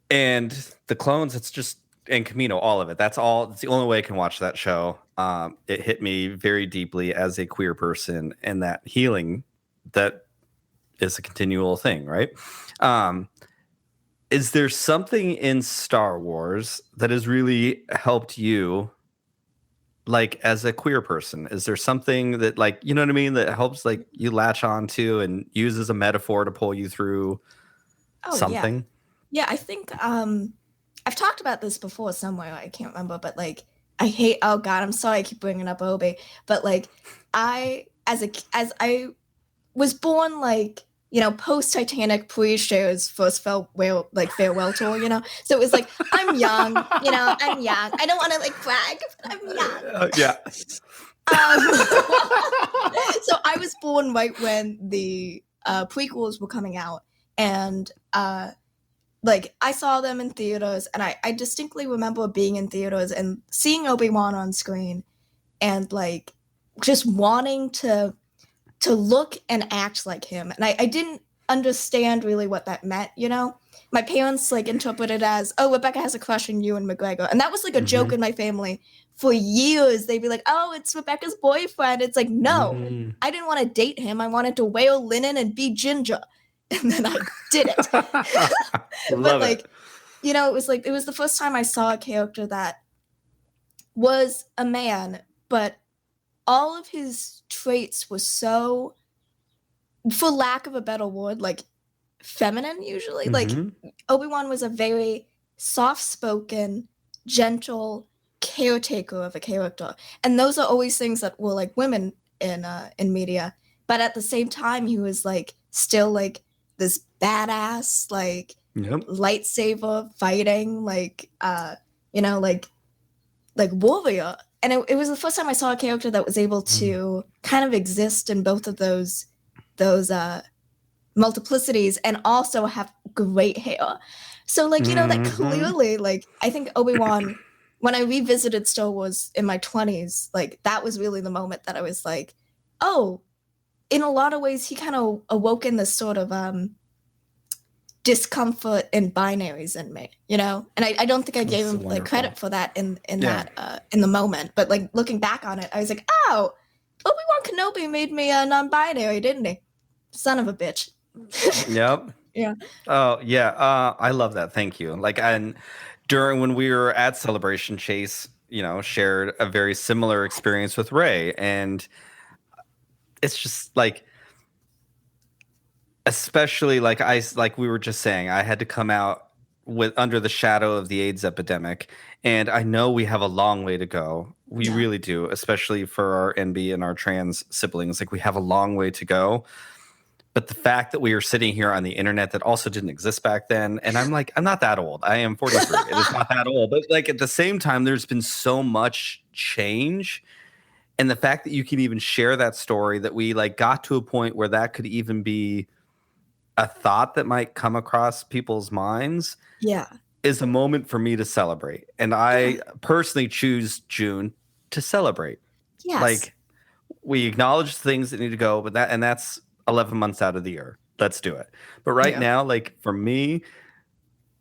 And the clones, it's just, and Camino, all of it. That's the only way I can watch that show. It hit me very deeply as a queer person, and that healing that is a continual thing, right? Is there something in Star Wars that has really helped you, like, as a queer person? Is there something that, like, you know what I mean, that helps, like, you latch onto and use as a metaphor to pull you through something? Yeah, I think I've talked about this before somewhere, I can't remember, but like I hate. Oh God, I'm sorry. I keep bringing up Obi, but like, as I was born like post Titanic, pre Cher's first farewell tour. So it was like I'm young. I'm young. I don't want to like brag, but I'm young. Yeah. So I was born right when the prequels were coming out, and like I saw them in theaters, and I distinctly remember being in theaters and seeing Obi-Wan on screen, and like just wanting to look and act like him. And I didn't understand really what that meant. My parents like interpreted it as, oh, Rebecca has a crush on Ewan McGregor, and that was like a joke in my family for years. They'd be like, oh, it's Rebecca's boyfriend. It's like, no, I didn't want to date him. I wanted to wear linen and be ginger. And then I did it. But like, it was the first time I saw a character that was a man, but all of his traits were so, for lack of a better word, like feminine usually. Like Obi-Wan was a very soft-spoken, gentle caretaker of a character. And those are always things that were like women in media. But at the same time, he was like still like this badass, like lightsaber fighting, like like warrior. And it was the first time I saw a character that was able to kind of exist in both of those multiplicities and also have great hair. So like, that clearly, like, I think Obi-Wan, when I revisited Star Wars in my 20s, like that was really the moment that I was like, oh, in a lot of ways, he kind of awoke in this sort of discomfort in binaries in me, And I don't think I gave him like credit for that in that in the moment. But like looking back on it, I was like, oh, Obi-Wan Kenobi made me a non-binary, didn't he? Son of a bitch. Yep. Yeah. Oh yeah. I love that. Thank you. Like, and during when we were at Celebration, Chase, shared a very similar experience with Rey, and it's just like, especially like we were just saying, I had to come out with under the shadow of the AIDS epidemic, and I know we have a long way to go. We really do, especially for our NB and our trans siblings. Like, we have a long way to go. But the fact that we are sitting here on the internet that also didn't exist back then, and I'm not that old. I am 43. It is not that old. But like at the same time, there's been so much change. And the fact that you can even share that story, that we like got to a point where that could even be a thought that might come across people's minds, is a moment for me to celebrate. And I personally choose June to celebrate. Yes. Like, we acknowledge things that need to go, but that's 11 months out of the year. Let's do it. But right now, like for me,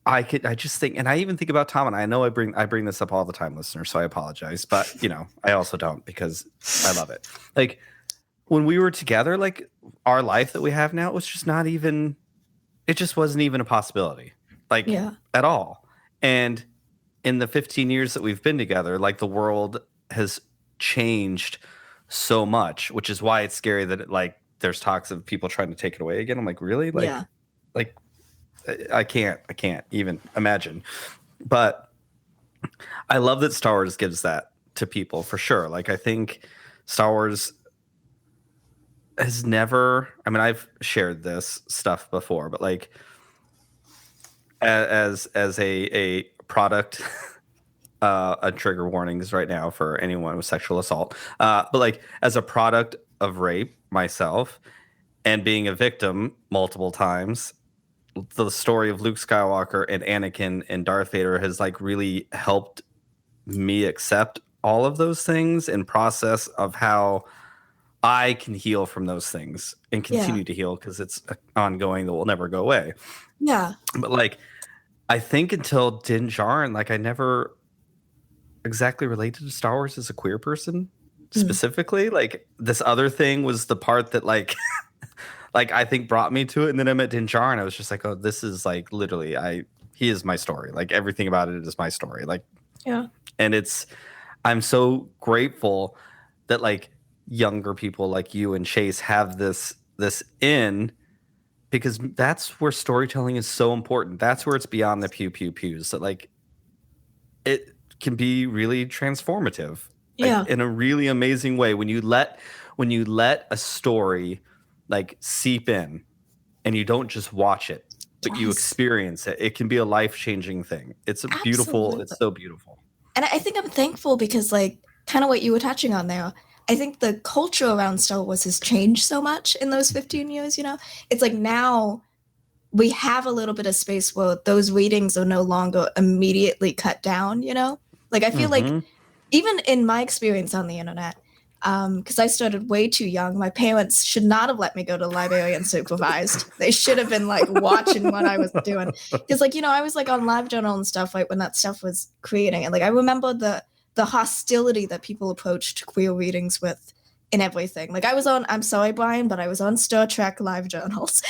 I just think, and I even think about Tom, and I know I bring this up all the time, listeners, so I apologize, but I also don't, because I love it. Like, when we were together, like our life that we have now, was just not even, it just wasn't even a possibility, like at all. And in the 15 years that we've been together, like the world has changed so much, which is why it's scary that there's talks of people trying to take it away again. I'm like, really? Like I can't even imagine. But I love that Star Wars gives that to people, for sure. Like, I think Star Wars has never, I mean, I've shared this stuff before, but like as a product, a trigger warnings right now for anyone with sexual assault, but like as a product of rape myself, and being a victim multiple times, the story of Luke Skywalker and Anakin and Darth Vader has like really helped me accept all of those things and process of how I can heal from those things and continue to heal, because it's ongoing, that will never go away. Yeah. But like, I think until Din Djarin, like I never exactly related to Star Wars as a queer person specifically. Like, this other thing was the part that like like I think brought me to it. And then I met Din Djarin, I was just like, oh, this is like literally he is my story. Like, everything about it is my story. Like, and I'm so grateful that like younger people like you and Chase have this in, because that's where storytelling is so important. That's where it's beyond the pew pew pews. That like, can be really transformative. Yeah. Like, in a really amazing way. When you let a story like seep in and you don't just watch it, but you Yes. experience it, it can be a life-changing thing. It's Absolutely. it's so beautiful. And I think I'm thankful because, like, kind of what you were touching on there, I think the culture around Star Wars has changed so much in those 15 years, you know? It's like now we have a little bit of space where those readings are no longer immediately cut down, you know? Like, I feel like even in my experience on the internet, because I started way too young, my parents should not have let me go to the library unsupervised. They should have been like watching what I was doing. Because, like, you know, I was like on LiveJournal and stuff, like when that stuff was creating. And like I remember the hostility that people approached queer readings with and everything. Like I was on, I'm sorry, Bryan, but I was on Star Trek live journals.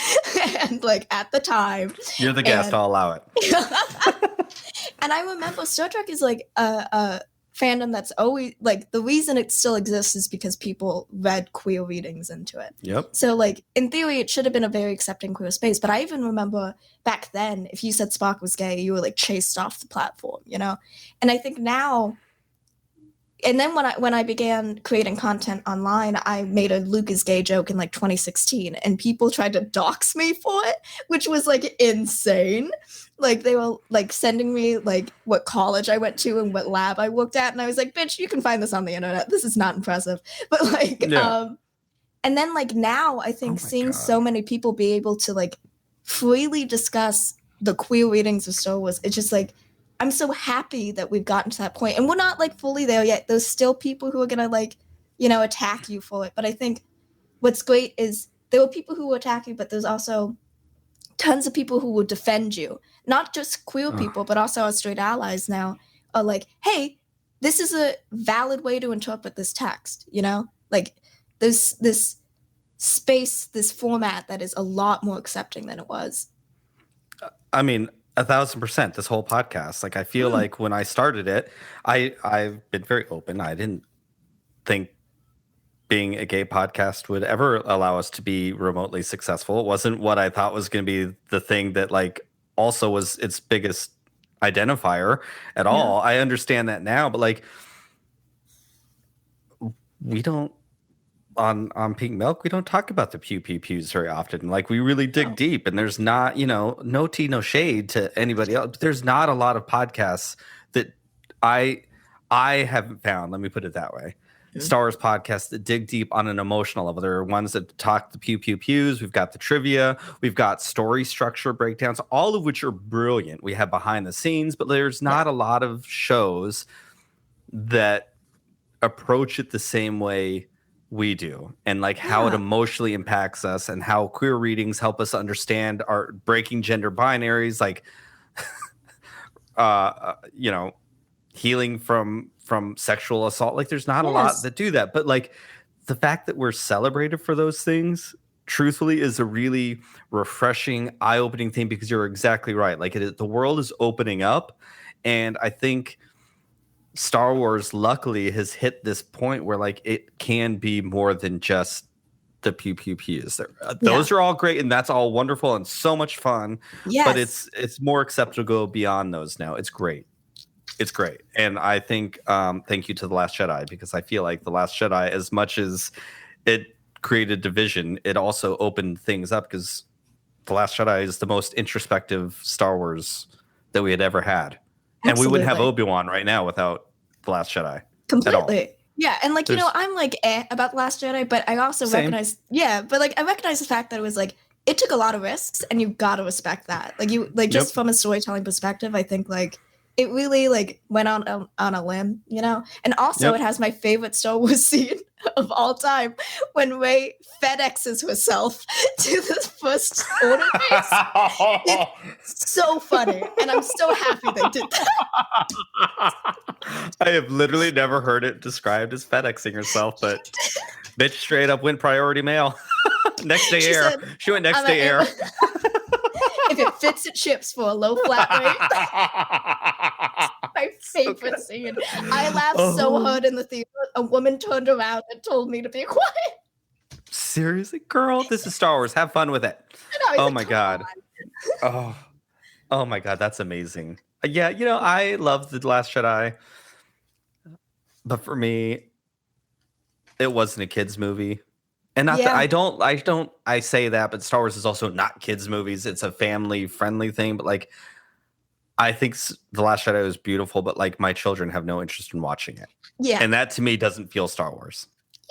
And like at the time. You're the guest, I'll allow it. And I remember Star Trek is like a fandom that's always like the reason it still exists is because people read queer readings into it. Yep. So like in theory it should have been a very accepting queer space, but I even remember back then if you said Spock was gay you were like chased off the platform, you know. And I think now, and then when I began creating content online, I made a Luke is gay joke in like 2016 and people tried to dox me for it, which was like insane. Like they were like sending me like what college I went to and what lab I worked at. And I was like, bitch, you can find this on the internet. This is not impressive. But like, and then like now I think seeing so many people be able to like freely discuss the queer readings of Star Wars, it's just like, I'm so happy that we've gotten to that point. And we're not like fully there yet. There's still people who are going to like, you know, attack you for it. But I think what's great is there were people who will attack you, but there's also tons of people who will defend you. Not just queer people, but also our straight allies now are like, hey, this is a valid way to interpret this text, you know? Like there's this space, this format that is a lot more accepting than it was. I mean, 1,000%. This whole podcast, like I feel like when I started it, I've been very open. I didn't think being a gay podcast would ever allow us to be remotely successful. It wasn't what I thought was going to be the thing that like also was its biggest identifier at all. I understand that now, but like we don't on Pink Milk, we don't talk about the pew pews very often. Like we really dig deep, and there's not, you know, no tea, no shade to anybody else. But there's not a lot of podcasts that I haven't found. Let me put it that way. Star Wars podcasts that dig deep on an emotional level. There are ones that talk the pews. We've got the trivia. We've got story structure breakdowns, all of which are brilliant. We have behind the scenes, but there's not a lot of shows that approach it the same way we do, and like how it emotionally impacts us and how queer readings help us understand our breaking gender binaries, like you know, healing from sexual assault. Like there's not a lot that do that, but like the fact that we're celebrated for those things truthfully is a really refreshing, eye-opening thing, because you're exactly right. Like the world is opening up, and I think Star Wars luckily has hit this point where like it can be more than just the pews. Those are all great, and that's all wonderful and so much fun. But it's more acceptable to go beyond those now. It's great. It's great. And I think thank you to The Last Jedi, because I feel like The Last Jedi, as much as it created division, it also opened things up, because The Last Jedi is the most introspective Star Wars that we had ever had. Absolutely. And we wouldn't have Obi-Wan right now without The Last Jedi. Completely. Yeah. And like, you know, I'm like about The Last Jedi, but I also recognize, but like I recognize the fact that it was like, it took a lot of risks, and you've got to respect that. Like you, like just from a storytelling perspective, I think like it really like went on a limb, you know? And also it has my favorite Star Wars scene of all time, when Rey FedExes herself to the First Order base. It's so funny, and I'm so happy they did that. I have literally never heard it described as FedExing herself, but bitch straight up went priority mail. Next day air. She went next day air. If it fits, it ships for a low flat rate. My favorite scene. I laughed so hard in the theater. A woman turned around and told me to be quiet. Seriously, girl, this is Star Wars. Have fun with it. Oh my god. Oh my god, that's amazing. Yeah, you know, I love The Last Jedi. But for me, it wasn't a kids movie. And not that Yeah. I say that, but Star Wars is also not kids movies. It's a family friendly thing. But like, I think The Last Jedi was beautiful, but like my children have no interest in watching it. Yeah. And that to me doesn't feel Star Wars.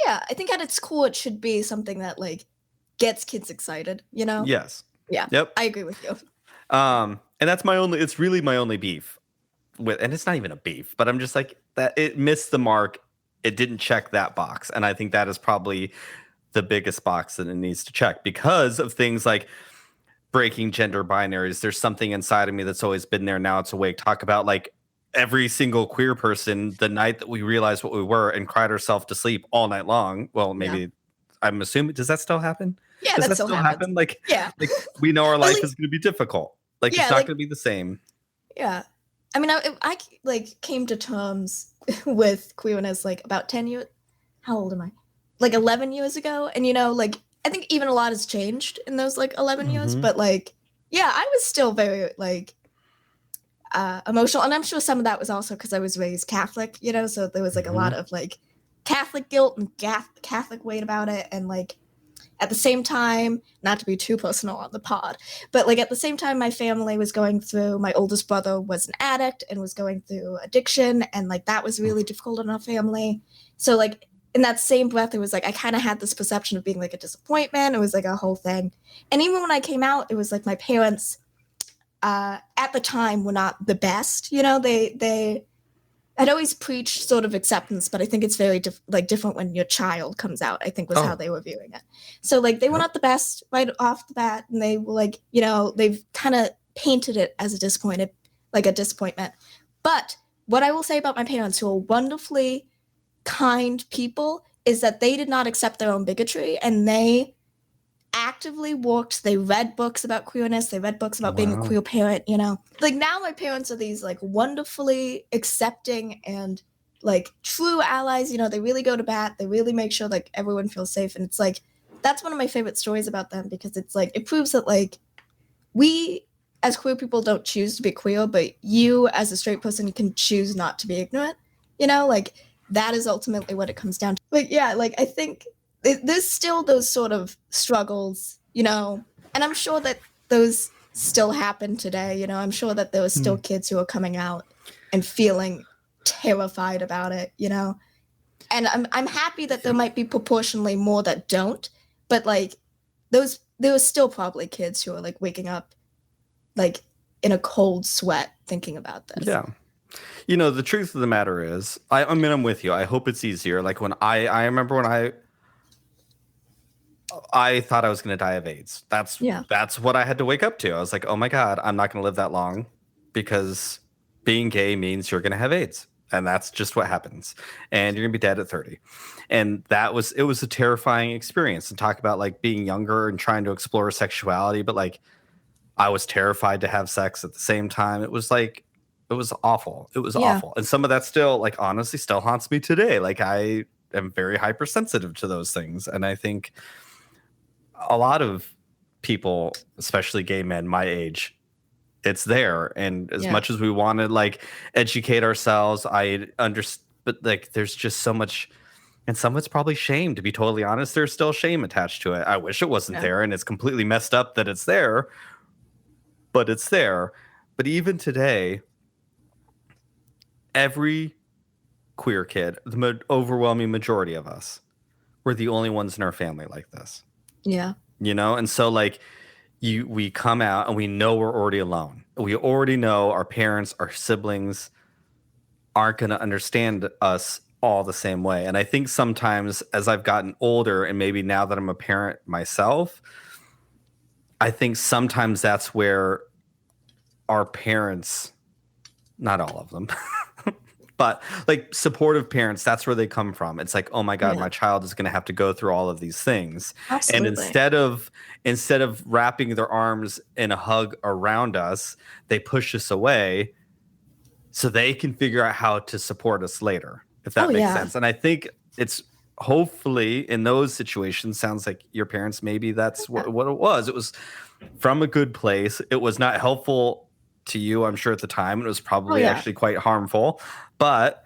Yeah. I think at its core, it should be something that like gets kids excited, you know? Yes. Yeah. Yep. I agree with you. And that's it's really my only beef with, and it's not even a beef, but I'm just like that it missed the mark. It didn't check that box. And I think that is probably the biggest box that it needs to check because of things like breaking gender binaries. There's something inside of me that's always been there. Now it's awake. Talk about like every single queer person the night that we realized what we were and cried ourselves to sleep all night long. Well, maybe I'm assuming, does that still happen? Yeah, Does that still happen? Like, yeah. Like we know our life is going to be difficult. Like it's not going to be the same. Yeah. I mean, I like came to terms with queerness like about 10 years. How old am I? Like 11 years ago. And, you know, like, I think even a lot has changed in those like 11 years. But like, yeah, I was still very like emotional. And I'm sure some of that was also because I was raised Catholic, you know, so there was like a lot of like Catholic guilt and Catholic weight about it. And like, at the same time, not to be too personal on the pod, but like at the same time, my family was going through, my oldest brother was an addict and was going through addiction. And like that was really difficult in our family. So like in that same breath, it was like I kind of had this perception of being like a disappointment. It was like a whole thing. And even when I came out, it was like my parents at the time were not the best. You know, they I'd always preached sort of acceptance, but I think it's very different when your child comes out, I think was how they were viewing it. So like they were not the best right off the bat. And they were like, you know, they've kind of painted it as a disappointment. But what I will say about my parents, who are wonderfully kind people, is that they did not accept their own bigotry and they actively worked. They read books about queerness. They read books about being a queer parent, you know. Like now my parents are these like wonderfully accepting and like true allies, you know. They really go to bat. They really make sure like everyone feels safe. And it's like that's one of my favorite stories about them because it's like it proves that like we as queer people don't choose to be queer, but you as a straight person you can choose not to be ignorant, you know. Like that is ultimately what it comes down to. But yeah, like I think there's still those sort of struggles, you know, and I'm sure that those still happen today. You know, I'm sure that there are still kids who are coming out and feeling terrified about it, you know, and I'm happy that there might be proportionally more that don't, but like there are still probably kids who are like waking up like in a cold sweat thinking about this. Yeah. You know, the truth of the matter is, I mean, I'm with you. I hope it's easier. Like when I remember when I thought I was going to die of AIDS. That's what I had to wake up to. I was like, oh my God, I'm not going to live that long because being gay means you're going to have AIDS. And that's just what happens. And you're going to be dead at 30. And it was a terrifying experience to talk about like being younger and trying to explore sexuality. But like, I was terrified to have sex at the same time. It was like, it was awful. It was awful. And some of that still like, honestly still haunts me today. Like I am very hypersensitive to those things. And I think a lot of people, especially gay men my age, it's there. And as much as we want to like educate ourselves, I understand, but like there's just so much, and some of it's probably shame, to be totally honest. There's still shame attached to it. I wish it wasn't there, and it's completely messed up that it's there, but it's there. But even today, every queer kid, the overwhelming majority of us, we're the only ones in our family like this. Yeah. You know, and so like we come out and we know we're already alone. We already know our parents, our siblings aren't going to understand us all the same way. And I think sometimes as I've gotten older and maybe now that I'm a parent myself, I think sometimes that's where our parents, not all of them, but like supportive parents, that's where they come from. It's like, oh my God, my child is going to have to go through all of these things. Absolutely. And instead of wrapping their arms in a hug around us, they push us away so they can figure out how to support us later, if that makes sense. And I think it's hopefully in those situations, sounds like your parents, maybe that's what it was. It was from a good place. It was not helpful to you, I'm sure, at the time. It was probably actually quite harmful, but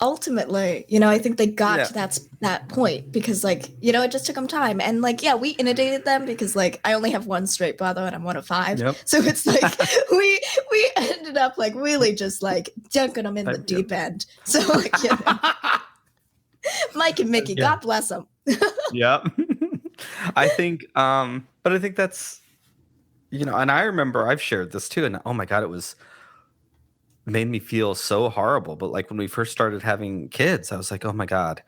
ultimately, I think they got to that point because, like, it just took them time. And, like, yeah, we inundated them because, like, I only have one straight brother and I'm one of 5. Yep. So it's like we ended up, like, really just, like, dunking them in the deep end. So, like, Mike and Mickey, God bless them. Yep. I think, but I think that's, and I remember I've shared this too, and oh my God, it made me feel so horrible. But like when we first started having kids, I was like, oh my God,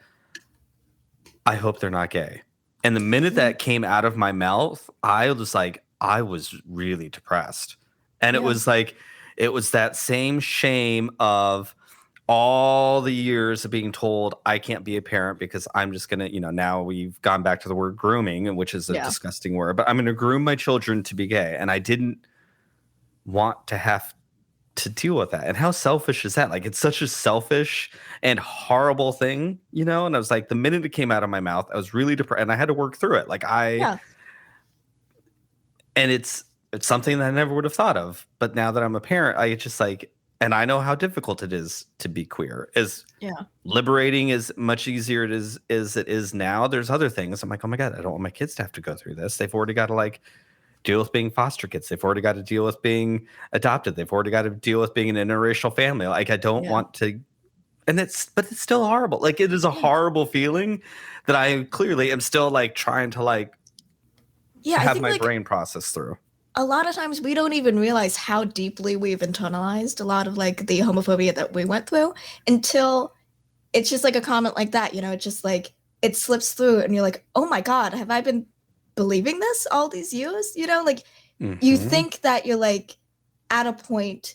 I hope they're not gay. And the minute that came out of my mouth, I was really depressed. And it was like, it was that same shame of all the years of being told I can't be a parent because I'm just going to, now we've gone back to the word grooming, which is a disgusting word, but I'm going to groom my children to be gay. And I didn't want to have to deal with that. And how selfish is that? Like, it's such a selfish and horrible thing, and I was like, the minute it came out of my mouth, I was really depressed and I had to work through it. Like and it's something that I never would have thought of. But now that I'm a parent, I just like, and I know how difficult it is to be queer. As liberating as much easier as it is now. There's other things. I'm like, oh my God, I don't want my kids to have to go through this. They've already got to like deal with being foster kids. They've already got to deal with being adopted. They've already got to deal with being an interracial family. Like I don't want to, but it's still horrible. Like it is a horrible feeling that I clearly am still like trying to like have my brain process through. A lot of times we don't even realize how deeply we've internalized a lot of like the homophobia that we went through until it's just like a comment like that, it's just like it slips through and you're like, oh my God, have I been believing this all these years? Like you think that you're like at a point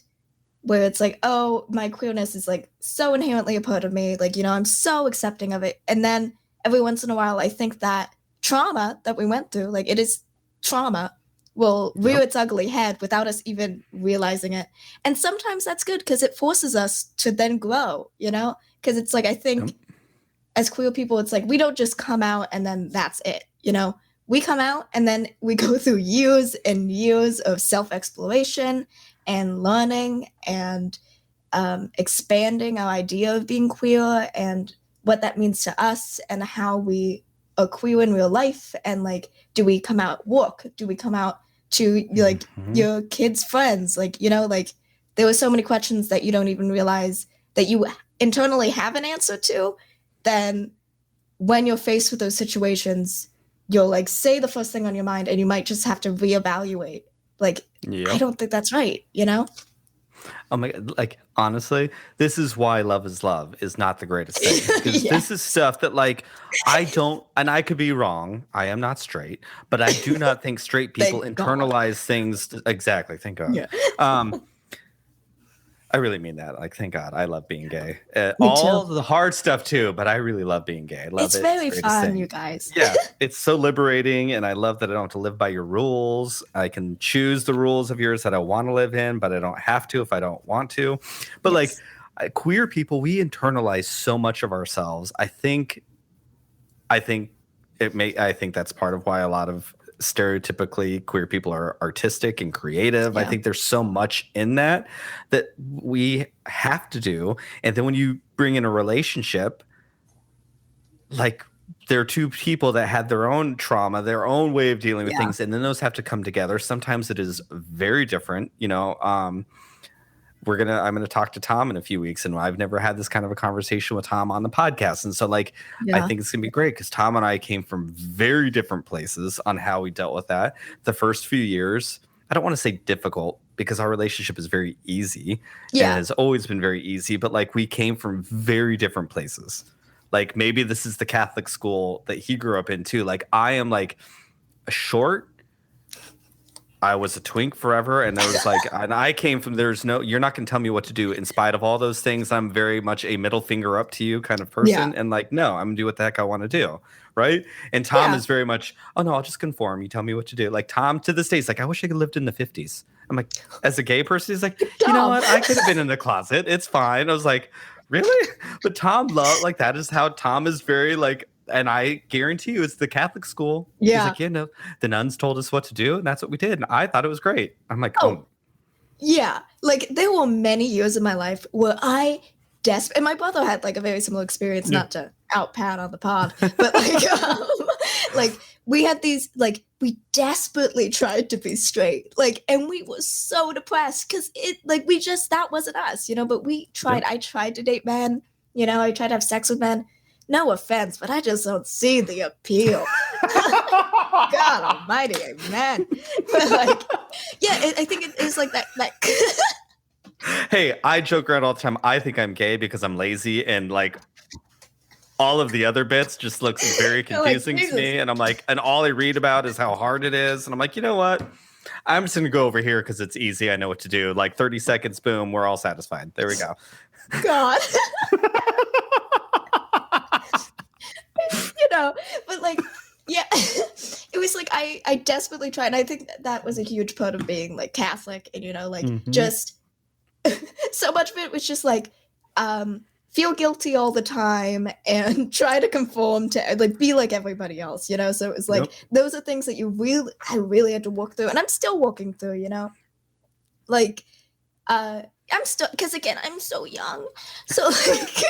where it's like, oh, my queerness is like so inherently a part of me. Like, I'm so accepting of it. And then every once in a while, I think that trauma that we went through, like it is trauma, will rear its ugly head without us even realizing it. And sometimes that's good because it forces us to then grow, because it's like, I think as queer people, it's like, we don't just come out and then that's it. We come out and then we go through years and years of self-exploration and learning and expanding our idea of being queer and what that means to us and how we are queer in real life. And like, do we come out work? Do we come out to like your kids' friends? Like, like there were so many questions that you don't even realize that you internally have an answer to. Then when you're faced with those situations, you'll like say the first thing on your mind and you might just have to reevaluate. Like, I don't think that's right, Oh my God, like honestly, this is why Love is Love is not the greatest thing. Because this is stuff that like I don't, and I could be wrong. I am not straight, but I do not think straight people internalize things exactly. Thank God. Yeah. I really mean that. Like, thank God. I love being gay. All the hard stuff too, but I really love being gay. I love it's very fun, you guys. Yeah, it's so liberating, and I love that I don't have to live by your rules. I can choose the rules of yours that I want to live in, but I don't have to if I don't want to. But like queer people, we internalize so much of ourselves. I think that's part of why a lot of stereotypically queer people are artistic and creative. I think there's so much in that we have to do. And then when you bring in a relationship, like there are two people that had their own trauma, their own way of dealing with things, and then those have to come together. Sometimes it is very different. I'm gonna talk to Tom in a few weeks, and I've never had this kind of a conversation with Tom on the podcast. And so like I think it's gonna be great because Tom and I came from very different places on how we dealt with that. The first few years, I don't want to say difficult because our relationship is very easy. And has always been very easy, but like we came from very different places. Like maybe this is the Catholic school that he grew up in too. Like I am like a short. I was a twink forever, and there was like, and I came from, you're not going to tell me what to do in spite of all those things. I'm very much a middle finger up to you kind of person. And like, no, I'm going to do what the heck I want to do. Right. And Tom is very much, oh no, I'll just conform. You tell me what to do. Like Tom to this day is like, I wish I could have lived in the 50s. I'm like, as a gay person, he's like, you know what? I could have been in the closet. It's fine. I was like, really? But Tom like, that is how Tom is very like, and I guarantee you it's the Catholic school. Yeah. He's like, the nuns told us what to do, and that's what we did. And I thought it was great. I'm like, yeah. Like there were many years in my life where I desperate. And my brother had like a very similar experience, not to out Pat on the pod, but like we had these, like, we desperately tried to be straight, like, and we were so depressed because it, like, we just, that wasn't us, you know, but we tried. I tried to date men, you know, I tried to have sex with men. No offense, but I just don't see the appeal. God almighty, amen. But like, yeah, I think it is like that. Hey, I joke around all the time. I think I'm gay because I'm lazy, and like all of the other bits just looks very confusing to me. And I'm like, and all I read about is how hard it is. And I'm like, you know what? I'm just gonna go over here because it's easy. I know what to do. Like 30 seconds, boom, we're all satisfied. There we go. God. You know, but like, yeah, it was like I desperately tried, and I think that was a huge part of being like Catholic, and you know, like just so much of it was just like feel guilty all the time and try to conform to, like, be like everybody else, you know. So it was like those are things that I really had to walk through, and I'm still walking through, you know, like I'm still, because again, I'm so young, so like.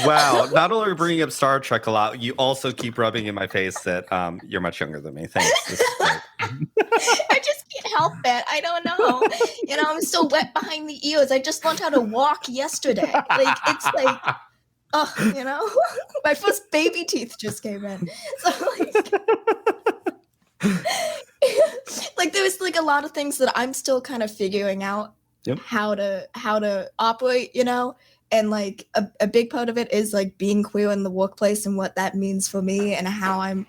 Wow. Not only are you bringing up Star Trek a lot, you also keep rubbing in my face that you're much younger than me. Thanks. I just can't help it. I don't know. You know, I'm still wet behind the ears. I just learned how to walk yesterday. Like, it's like, oh, you know, my first baby teeth just came in. So, like there was like a lot of things that I'm still kind of figuring out how to operate, you know. And like a big part of it is like being queer in the workplace and what that means for me and how I'm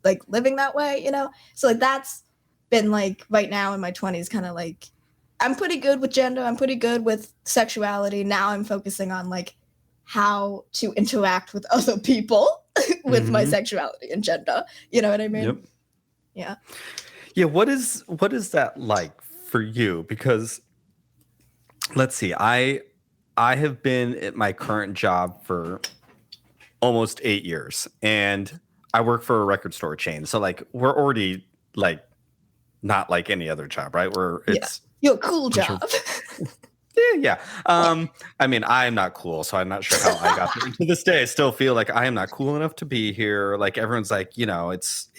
like living that way, you know? So like that's been like right now in my 20s kind of like I'm pretty good with gender. I'm pretty good with sexuality. Now I'm focusing on like how to interact with other people with my sexuality and gender. You know what I mean? Yep. Yeah. Yeah. What is that like for you? Because let's see, I have been at my current job for almost 8 years, and I work for a record store chain. So like we're already like not like any other job, right? It's your cool job. Yeah. I mean, I'm not cool, so I'm not sure how I got there. To this day, I still feel like I am not cool enough to be here. Like everyone's like, you know, it's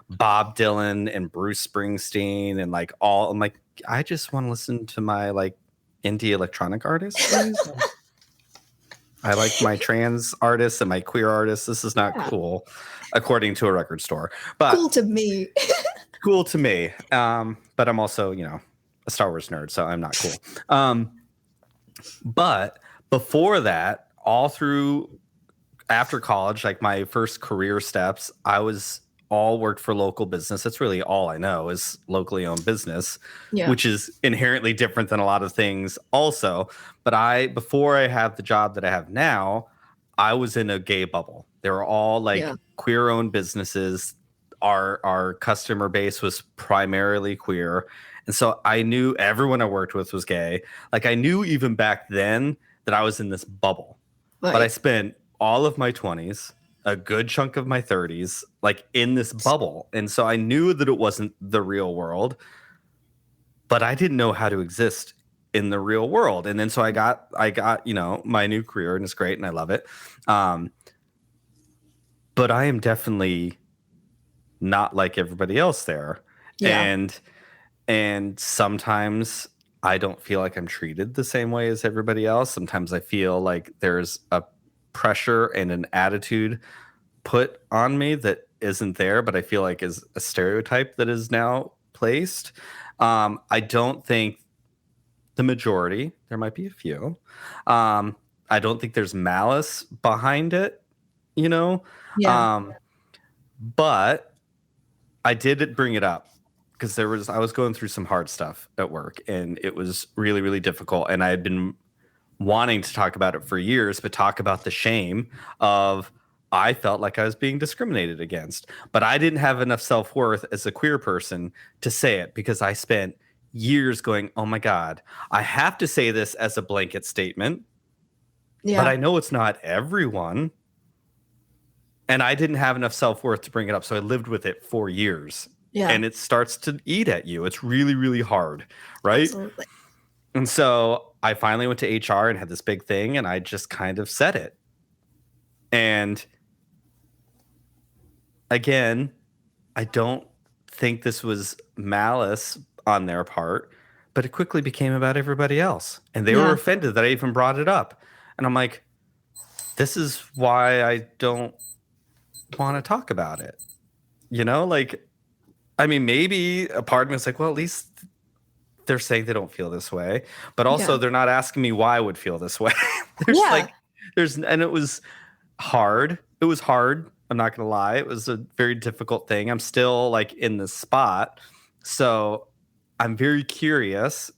Bob Dylan and Bruce Springsteen and like all. I'm like, I just want to listen to my like indie electronic artists, please. I like my trans artists and my queer artists. This is not cool, according to a record store. But cool to me. Cool to me. But I'm also, you know, a Star Wars nerd, so I'm not cool. But before that, all through after college, like my first career steps, I was all worked for local business. That's really all I know is locally owned business, which is inherently different than a lot of things also. But before I have the job that I have now, I was in a gay bubble. They were all like queer owned businesses. Our customer base was primarily queer. And so I knew everyone I worked with was gay. Like I knew even back then that I was in this bubble, but I spent all of my 20s, a good chunk of my 30s, like in this bubble. And so I knew that it wasn't the real world, but I didn't know how to exist in the real world. And then so I got, you know, my new career, and it's great and I love it. But I am definitely not like everybody else there. Yeah. And sometimes I don't feel like I'm treated the same way as everybody else. Sometimes I feel like there's a pressure and an attitude put on me that isn't there, but I feel like is a stereotype that is now placed. I don't think the majority, there might be a few. I don't think there's malice behind it, you know? Yeah. But I did bring it up because I was going through some hard stuff at work, and it was really, really difficult. And I had been wanting to talk about it for years, but talk about the shame of I felt like I was being discriminated against, but I didn't have enough self-worth as a queer person to say it because I spent years going, oh my God, I have to say this as a blanket statement, but I know it's not everyone. And I didn't have enough self-worth to bring it up. So I lived with it for years. Yeah. And it starts to eat at you. It's really, really hard. Right. Absolutely. And so I finally went to HR and had this big thing, and I just kind of said it. And again, I don't think this was malice on their part, but it quickly became about everybody else. And they were offended that I even brought it up. And I'm like, this is why I don't want to talk about it. You know, like, I mean, maybe a part of me is like, well, at least they're saying they don't feel this way. But also they're not asking me why I would feel this way. And it was hard. It was hard. I'm not going to lie. It was a very difficult thing. I'm still like in this spot. So I'm very curious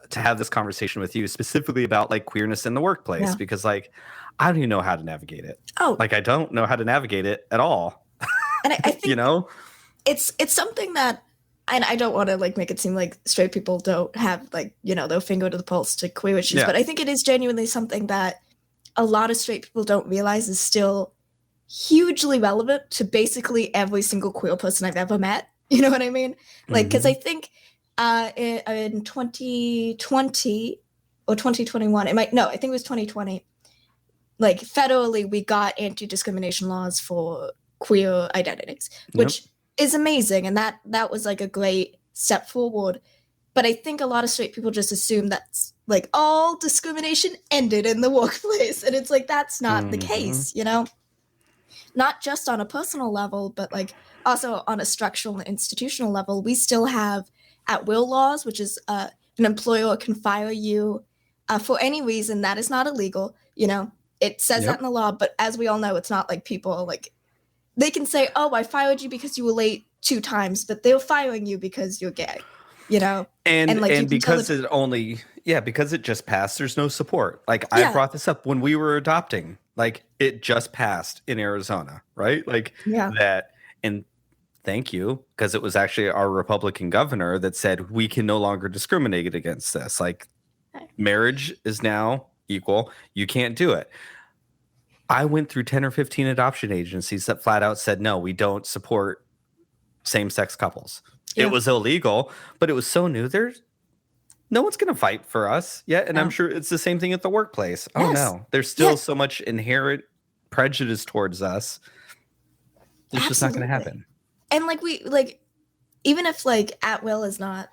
to have this conversation with you specifically about like queerness in the workplace, because like, I don't even know how to navigate it. Oh, like I don't know how to navigate it at all. And I think, you know, it's something that, and I don't want to like make it seem like straight people don't have like, you know, their finger to the pulse to queer issues, but I think it is genuinely something that a lot of straight people don't realize is still hugely relevant to basically every single queer person I've ever met. You know what I mean? Like, because I think in 2020 or 2021, I think it was 2020, like federally, we got anti-discrimination laws for queer identities, which is amazing. And that was like a great step forward. But I think a lot of straight people just assume that's like all discrimination ended in the workplace. And it's like, that's not the case, you know? Not just on a personal level, but like also on a structural and institutional level. We still have at-will laws, which is an employer can fire you for any reason that is not illegal. You know, it says that in the law, but as we all know, it's not like people like, they can say, oh, I fired you because you were late 2 times, but they're firing you because you're gay, you know? And because because it just passed, there's no support. Like I brought this up when we were adopting, like it just passed in Arizona, right? Like that. And thank you, because it was actually our Republican governor that said we can no longer discriminate against this. Like marriage is now equal. You can't do it. I went through 10 or 15 adoption agencies that flat out said, no, we don't support same-sex couples. Yeah. It was illegal, but it was so new. No one's going to fight for us yet. And I'm sure it's the same thing at the workplace. Yes. Oh, no. There's still so much inherent prejudice towards us. It's just not going to happen. And even if like at will is not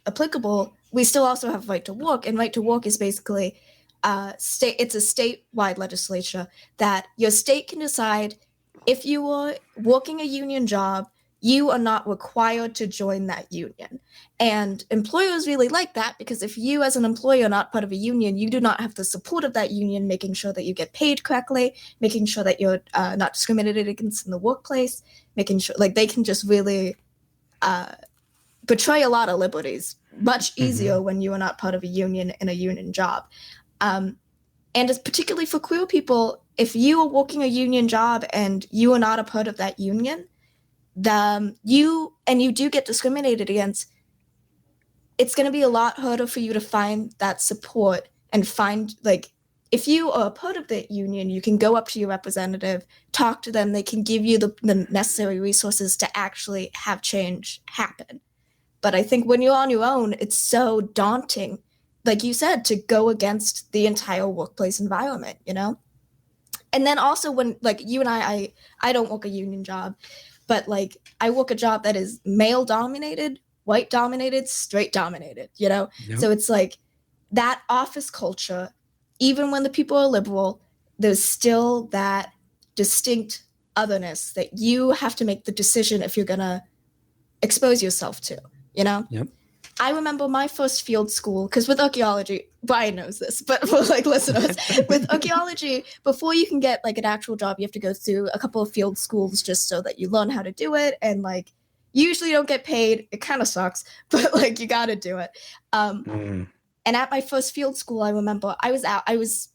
applicable, we still also have right to work. And right to work is basically it's a statewide legislature that your state can decide if you are working a union job, you are not required to join that union. And employers really like that, because if you as an employer are not part of a union, you do not have the support of that union, making sure that you get paid correctly, making sure that you're not discriminated against in the workplace, making sure like they can just really betray a lot of liberties much easier when you are not part of a union in a union job. And it's particularly for queer people, if you are working a union job and you are not a part of that union, you do get discriminated against, it's going to be a lot harder for you to find that support and find, like, if you are a part of that union, you can go up to your representative, talk to them, they can give you the necessary resources to actually have change happen. But I think when you're on your own, it's so daunting, like you said, to go against the entire workplace environment, you know? And then also when, like, you and I don't work a union job, but, like, I work a job that is male-dominated, white-dominated, straight-dominated, you know? Yep. So it's like that office culture, even when the people are liberal, there's still that distinct otherness that you have to make the decision if you're going to expose yourself to, you know? Yep. I remember my first field school, because with archaeology, Bryan knows this, but for like listeners, with archaeology, before you can get like an actual job, you have to go through a couple of field schools just so that you learn how to do it. And like, you usually don't get paid. It kind of sucks, but like, you got to do it. And at my first field school, I remember I was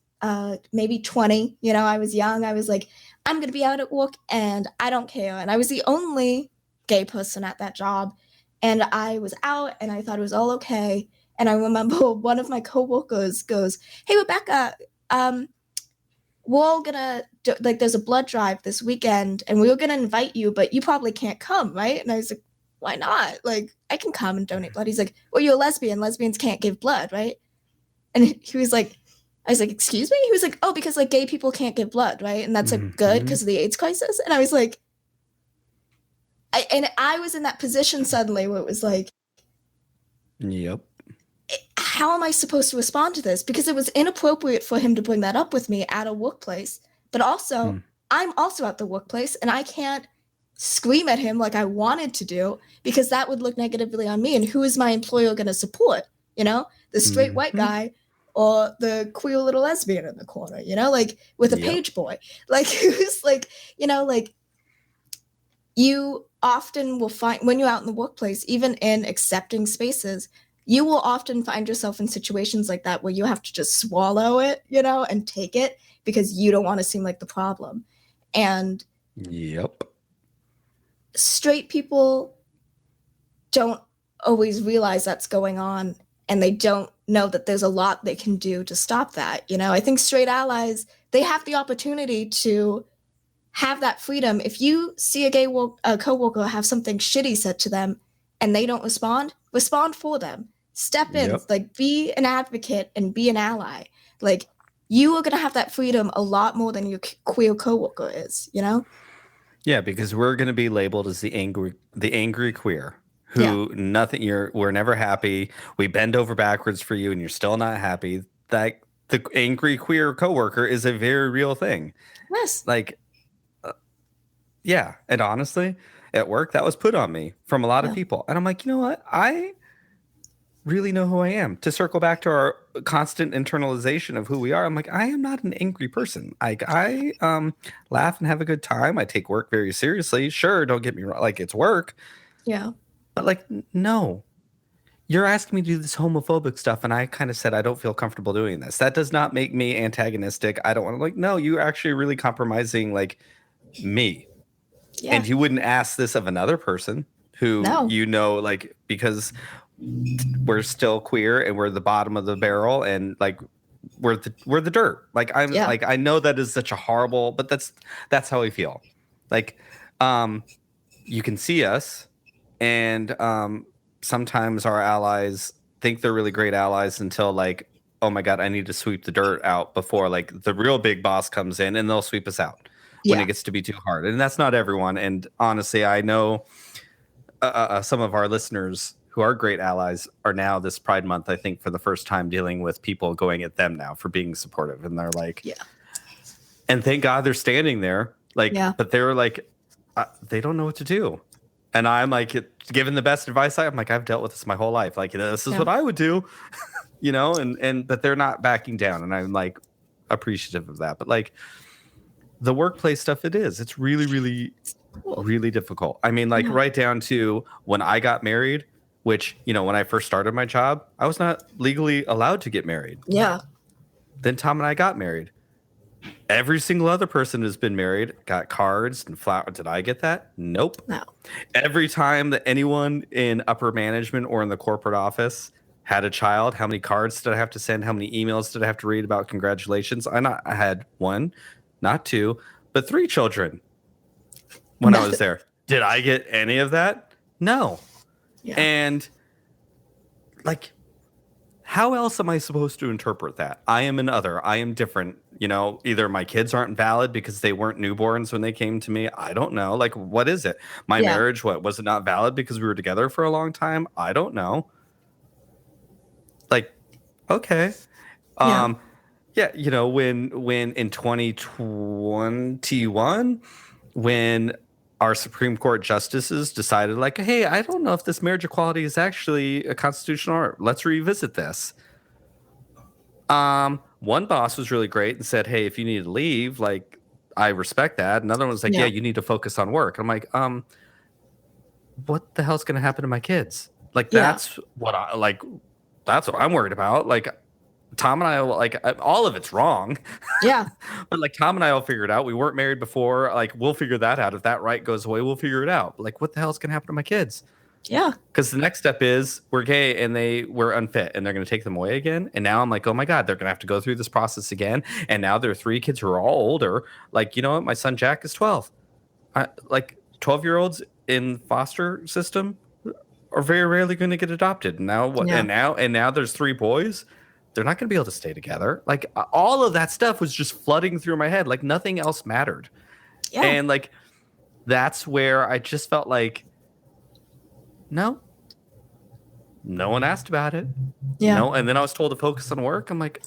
maybe 20, you know, I was young. I was like, I'm going to be out at work and I don't care. And I was the only gay person at that job. And I was out and I thought it was all okay. And I remember one of my coworkers goes, "Hey, Rebecca, we're all gonna there's a blood drive this weekend and we were gonna invite you, but you probably can't come, right?" And I was like, "Why not? Like, I can come and donate blood." He's like, "Well, you're a lesbian. Lesbians can't give blood, right?" And he was like, I was like, excuse me? He was like, oh, because like gay people can't give blood, right? And that's like good because of the AIDS crisis. And I was like, I was in that position suddenly where it was like, yep. How am I supposed to respond to this? Because it was inappropriate for him to bring that up with me at a workplace. But also, I'm also at the workplace and I can't scream at him like I wanted to do because that would look negatively on me. And who is my employer going to support? You know, the straight white guy or the queer little lesbian in the corner, you know, like with a page boy. Like, who's like, you know, like you often will find when you're out in the workplace, even in accepting spaces, you will often find yourself in situations like that where you have to just swallow it, you know, and take it because you don't want to seem like the problem. And straight people don't always realize that's going on, and they don't know that there's a lot they can do to stop that. You know, I think straight allies, they have the opportunity to have that freedom. If you see a gay coworker have something shitty said to them and they don't respond for them. Step in, like be an advocate and be an ally. Like you are going to have that freedom a lot more than your queer coworker is, you know? Yeah, because we're going to be labeled as the angry queer who we're never happy. We bend over backwards for you and you're still not happy. Like the angry queer coworker is a very real thing. Yes. Like, yeah. And honestly, at work, that was put on me from a lot of people. And I'm like, you know what? I really know who I am. To circle back to our constant internalization of who we are, I'm like, I am not an angry person. Like I laugh and have a good time. I take work very seriously. Sure, don't get me wrong. Like it's work. Yeah. But like, no. You're asking me to do this homophobic stuff, and I kind of said I don't feel comfortable doing this. That does not make me antagonistic. I don't want to like, no, you're actually really compromising like me. Yeah. And you wouldn't ask this of another person who you know, like, because we're still queer and we're the bottom of the barrel and like we're the dirt. Like I'm like I know that is such a horrible, but that's how we feel. Like you can see us and sometimes our allies think they're really great allies until like, oh my God, I need to sweep the dirt out before like the real big boss comes in and they'll sweep us out when it gets to be too hard. And that's not everyone. And honestly, I know some of our listeners who are great allies are now this Pride Month, I think, for the first time dealing with people going at them now for being supportive. And they're like, and thank God they're standing there. Like, but they're like, they don't know what to do. And I'm like, given the best advice, I'm like, I've dealt with this my whole life. Like, this is what I would do, you know, but they're not backing down. And I'm like appreciative of that. But like the workplace stuff, it's really, really, really difficult. I mean, like right down to when I got married, which, you know, when I first started my job, I was not legally allowed to get married. Yeah. Then Tom and I got married. Every single other person who's been married got cards and flowers. Did I get that? Nope. No. Every time that anyone in upper management or in the corporate office had a child, how many cards did I have to send? How many emails did I have to read about congratulations? I had one, not two, but 3 children when I was there. Did I get any of that? No. Yeah. And like, how else am I supposed to interpret that? I am an other. I am different. You know, either my kids aren't valid because they weren't newborns when they came to me. I don't know. Like, what is it? My marriage, was it not valid because we were together for a long time? I don't know. Like, okay. You know, when in 2021, when our Supreme Court justices decided like, hey, I don't know if this marriage equality is actually a constitutional or let's revisit this. One boss was really great and said, hey, if you need to leave, like, I respect that. Another one was like, yeah, you need to focus on work. I'm like, what the hell's going to happen to my kids? Like, that's what I'm worried about. Like, Tom and I, like, all of it's wrong. Yeah. But like Tom and I will figure it out. We weren't married before. Like, we'll figure that out. If that right goes away, we'll figure it out. But like, what the hell's going to happen to my kids? Yeah. Because the next step is we're gay and we're unfit and they're going to take them away again. And now I'm like, oh my God, they're going to have to go through this process again. And now there are 3 kids who are all older. Like, you know what? My son Jack is 12. Like 12-year-olds in foster system are very rarely going to get adopted. And now what? And now there's 3 boys. they're not going to be able to stay together. Like all of that stuff was just flooding through my head. Like nothing else mattered. Yeah. And like, that's where I just felt like, no one asked about it. Yeah. No. And then I was told to focus on work. I'm like,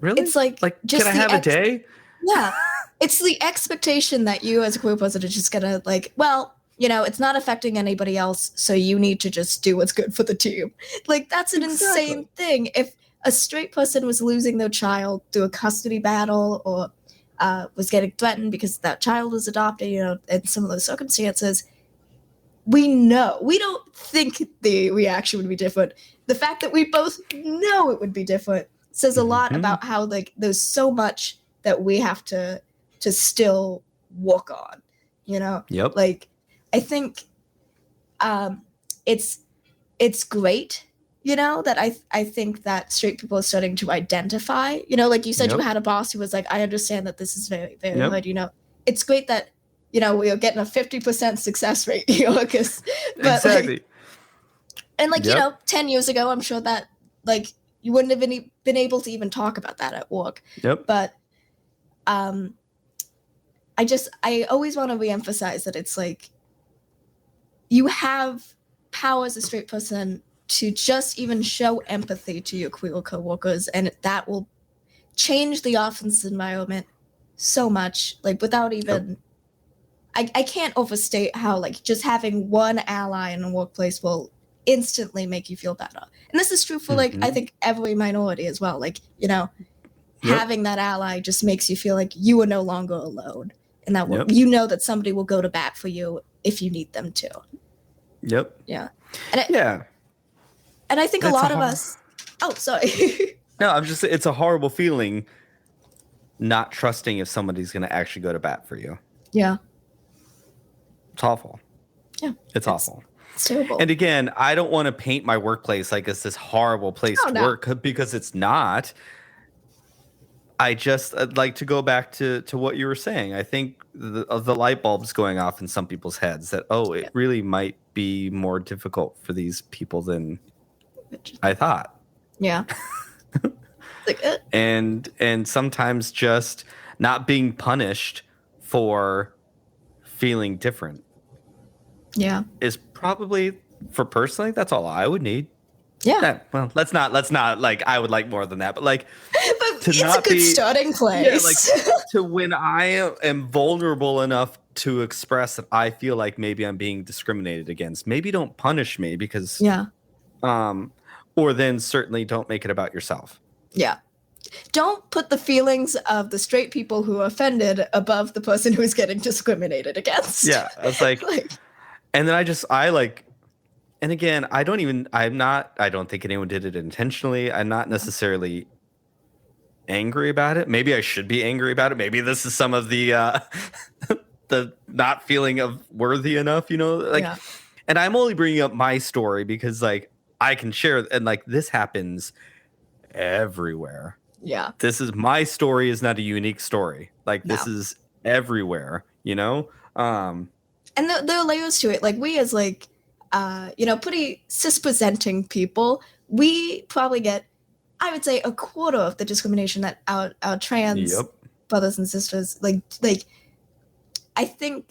really? It's like can I have a day? Yeah. It's the expectation that you as a queer person are just gonna like, well, you know, it's not affecting anybody else, so you need to just do what's good for the team. Like, that's an insane thing. If a straight person was losing their child through a custody battle or was getting threatened because that child was adopted, you know, in some of those circumstances, we don't think the reaction would be different. The fact that we both know it would be different says a lot about how, like, there's so much that we have to still work on, you know? Yep. Like, I think it's great, you know, that I think that straight people are starting to identify, you know, like you said, you had a boss who was like, I understand that this is very, very hard, you know. It's great that, you know, we are getting a 50% success rate, you know, because exactly. Like, and like, you know, 10 years ago, I'm sure that like you wouldn't have been able to even talk about that at work. Yep. But I always want to reemphasize that it's like you have power as a straight person to just even show empathy to your queer coworkers, and that will change the office environment so much. Like without even, I can't overstate how like just having one ally in a workplace will instantly make you feel better. And this is true for like I think every minority as well. Like, you know, having that ally just makes you feel like you are no longer alone, and that you know that somebody will go to bat for you if you need them to. Yep. Yeah. And I think a lot of us. Oh, sorry. No, it's a horrible feeling not trusting if somebody's going to actually go to bat for you. Yeah. It's awful. Yeah. It's awful. It's terrible. And again, I don't want to paint my workplace like it's this horrible place to work, because it's not. I'd like to go back to what you were saying. I think the light bulbs going off in some people's heads that, it really might be more difficult for these people than I thought. Yeah. And sometimes just not being punished for feeling different. Yeah. Is probably, for personally, that's all I would need. Yeah. Well, let's not like, I would like more than that, but like, but it's a good starting place. Yeah, like to when I am vulnerable enough to express that I feel like maybe I'm being discriminated against, maybe don't punish me because, or then certainly don't make it about yourself. Yeah. Don't put the feelings of the straight people who are offended above the person who is getting discriminated against. Yeah. I was like, and then and again, I don't think anyone did it intentionally. I'm not necessarily angry about it. Maybe I should be angry about it. Maybe this is some of the the not feeling of worthy enough, you know, like, and I'm only bringing up my story because like I can share, and like this happens everywhere. Yeah. My story is not a unique story. Like this is everywhere, you know? And there are layers to it. Like we as like, you know, pretty cis-presenting people, we probably get, I would say, a quarter of the discrimination that our trans brothers and sisters, like, I think,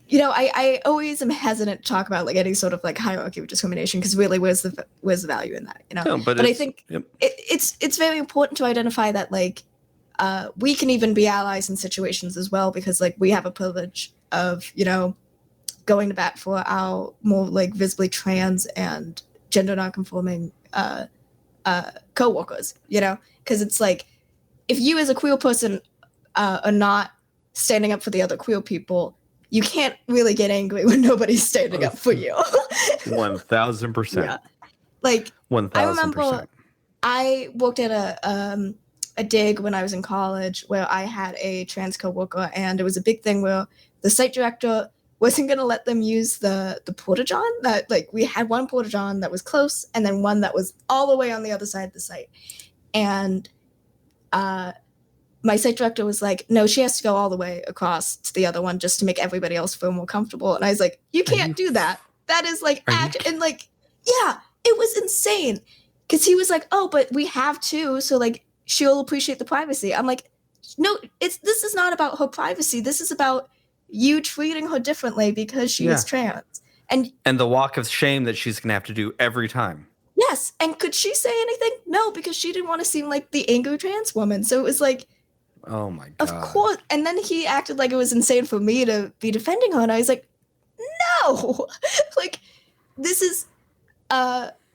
you know, I always am hesitant to talk about like any sort of like hierarchy of discrimination, because really where's the value in that, you know? No, but I think it's very important to identify that like we can even be allies in situations as well, because like we have a privilege of, you know, going to bat for our more like visibly trans and gender nonconforming co-workers, you know, because it's like if you as a queer person are not standing up for the other queer people, you can't really get angry when nobody's standing up for you. 1,000%. Yeah. Like 1,000%. I remember I worked at a dig when I was in college where I had a trans coworker, and it was a big thing where the site director wasn't going to let them use the porta-john. That like we had one porta-john that was close and then one that was all the way on the other side of the site. And my site director was like, no, she has to go all the way across to the other one just to make everybody else feel more comfortable. And I was like, you can't do that. That is like and like, yeah, it was insane. because he was like, oh, but we have to, so like she'll appreciate the privacy. I'm like, no, this is not about her privacy. This is about you treating her differently because she is trans. And the walk of shame that she's going to have to do every time. Yes. And could she say anything? No, because she didn't want to seem like the angry trans woman. So it was like, oh my God. Of course. And then he acted like it was insane for me to be defending her. And I was like, no, like this is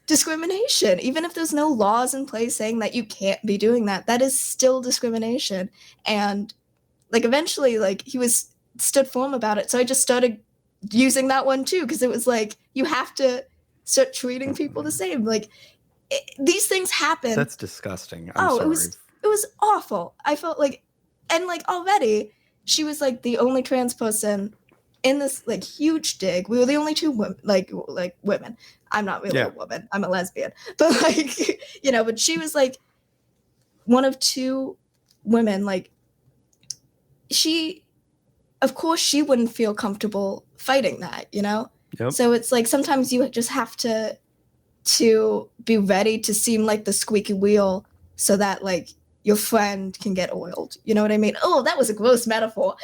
discrimination. Even if there's no laws in place saying that you can't be doing that, that is still discrimination. And like eventually, like he stood firm about it. So I just started using that one too, because it was like, you have to start treating people the same. Like these things happen. That's disgusting. I'm sorry. It was awful. I felt like, and like already she was like the only trans person in this like huge dig. We were the only two women, like women. I'm not really a woman. I'm a lesbian. But like, but she was like one of two women. Like of course she wouldn't feel comfortable fighting that, Yep. So it's like sometimes you just have to be ready to seem like the squeaky wheel so that like your friend can get oiled. You know what I mean? Oh, that was a gross metaphor.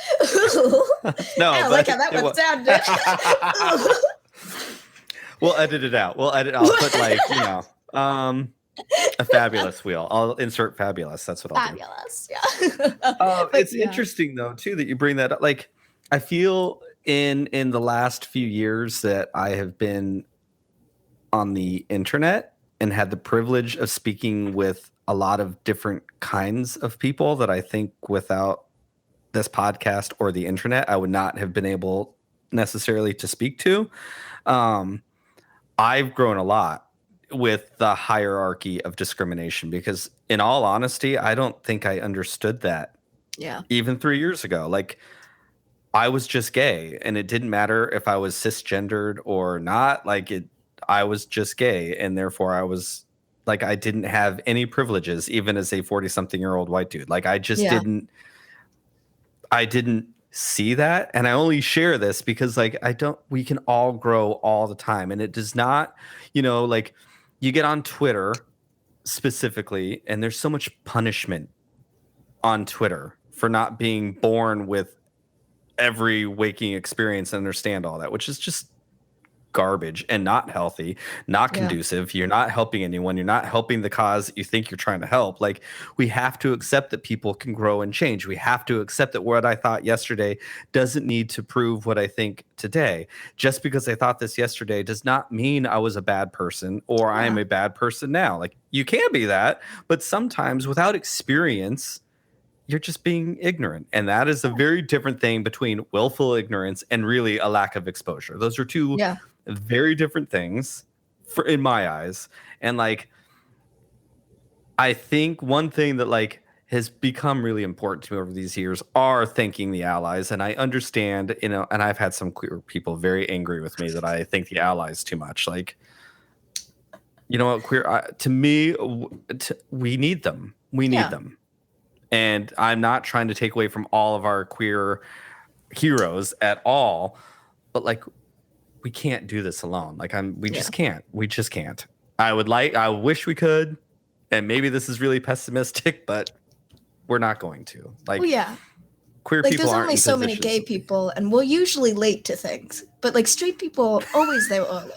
No, I don't like how that one sounded. We'll edit it out. I'll put like, a fabulous wheel. I'll insert fabulous. That's what I'll do. Fabulous, yeah. It's interesting though, too, that you bring that up. Like, I feel in the last few years that I have been on the internet and had the privilege of speaking with a lot of different kinds of people that I think without this podcast or the internet, I would not have been able necessarily to speak to. I've grown a lot with the hierarchy of discrimination because in all honesty, I don't think I understood that. Yeah. Even 3 years ago. Like I was just gay and it didn't matter if I was cisgendered or not. Like I was just gay and therefore I was like, I didn't have any privileges even as a 40-something-year-old white dude. Like I just didn't see that. And I only share this because like we can all grow all the time. And it does not, like you get on Twitter specifically, and there's so much punishment on Twitter for not being born with every waking experience and understand all that, which is just garbage and not healthy, not conducive. You're not helping anyone. You're not helping the cause that you think you're trying to help. Like we have to accept that people can grow and change. We have to accept that what I thought yesterday doesn't need to prove what I think today. Just because I thought this yesterday does not mean I was a bad person or I am a bad person now. Like you can be that, but sometimes without experience, you're just being ignorant. And that is a very different thing between willful ignorance and really a lack of exposure. Those are two very different things in my eyes. And like, I think one thing that like has become really important to me over these years are thanking the allies. And I understand, and I've had some queer people very angry with me that I thank the allies too much. Like, you know what, to me, we need them. We need them. And I'm not trying to take away from all of our queer heroes at all, but like we can't do this alone. Like we just can't. We just can't. I wish we could, and maybe this is really pessimistic, but we're not going to. Like, queer people there's aren't only so many gay people, and we're usually late to things. But like straight people, always there early.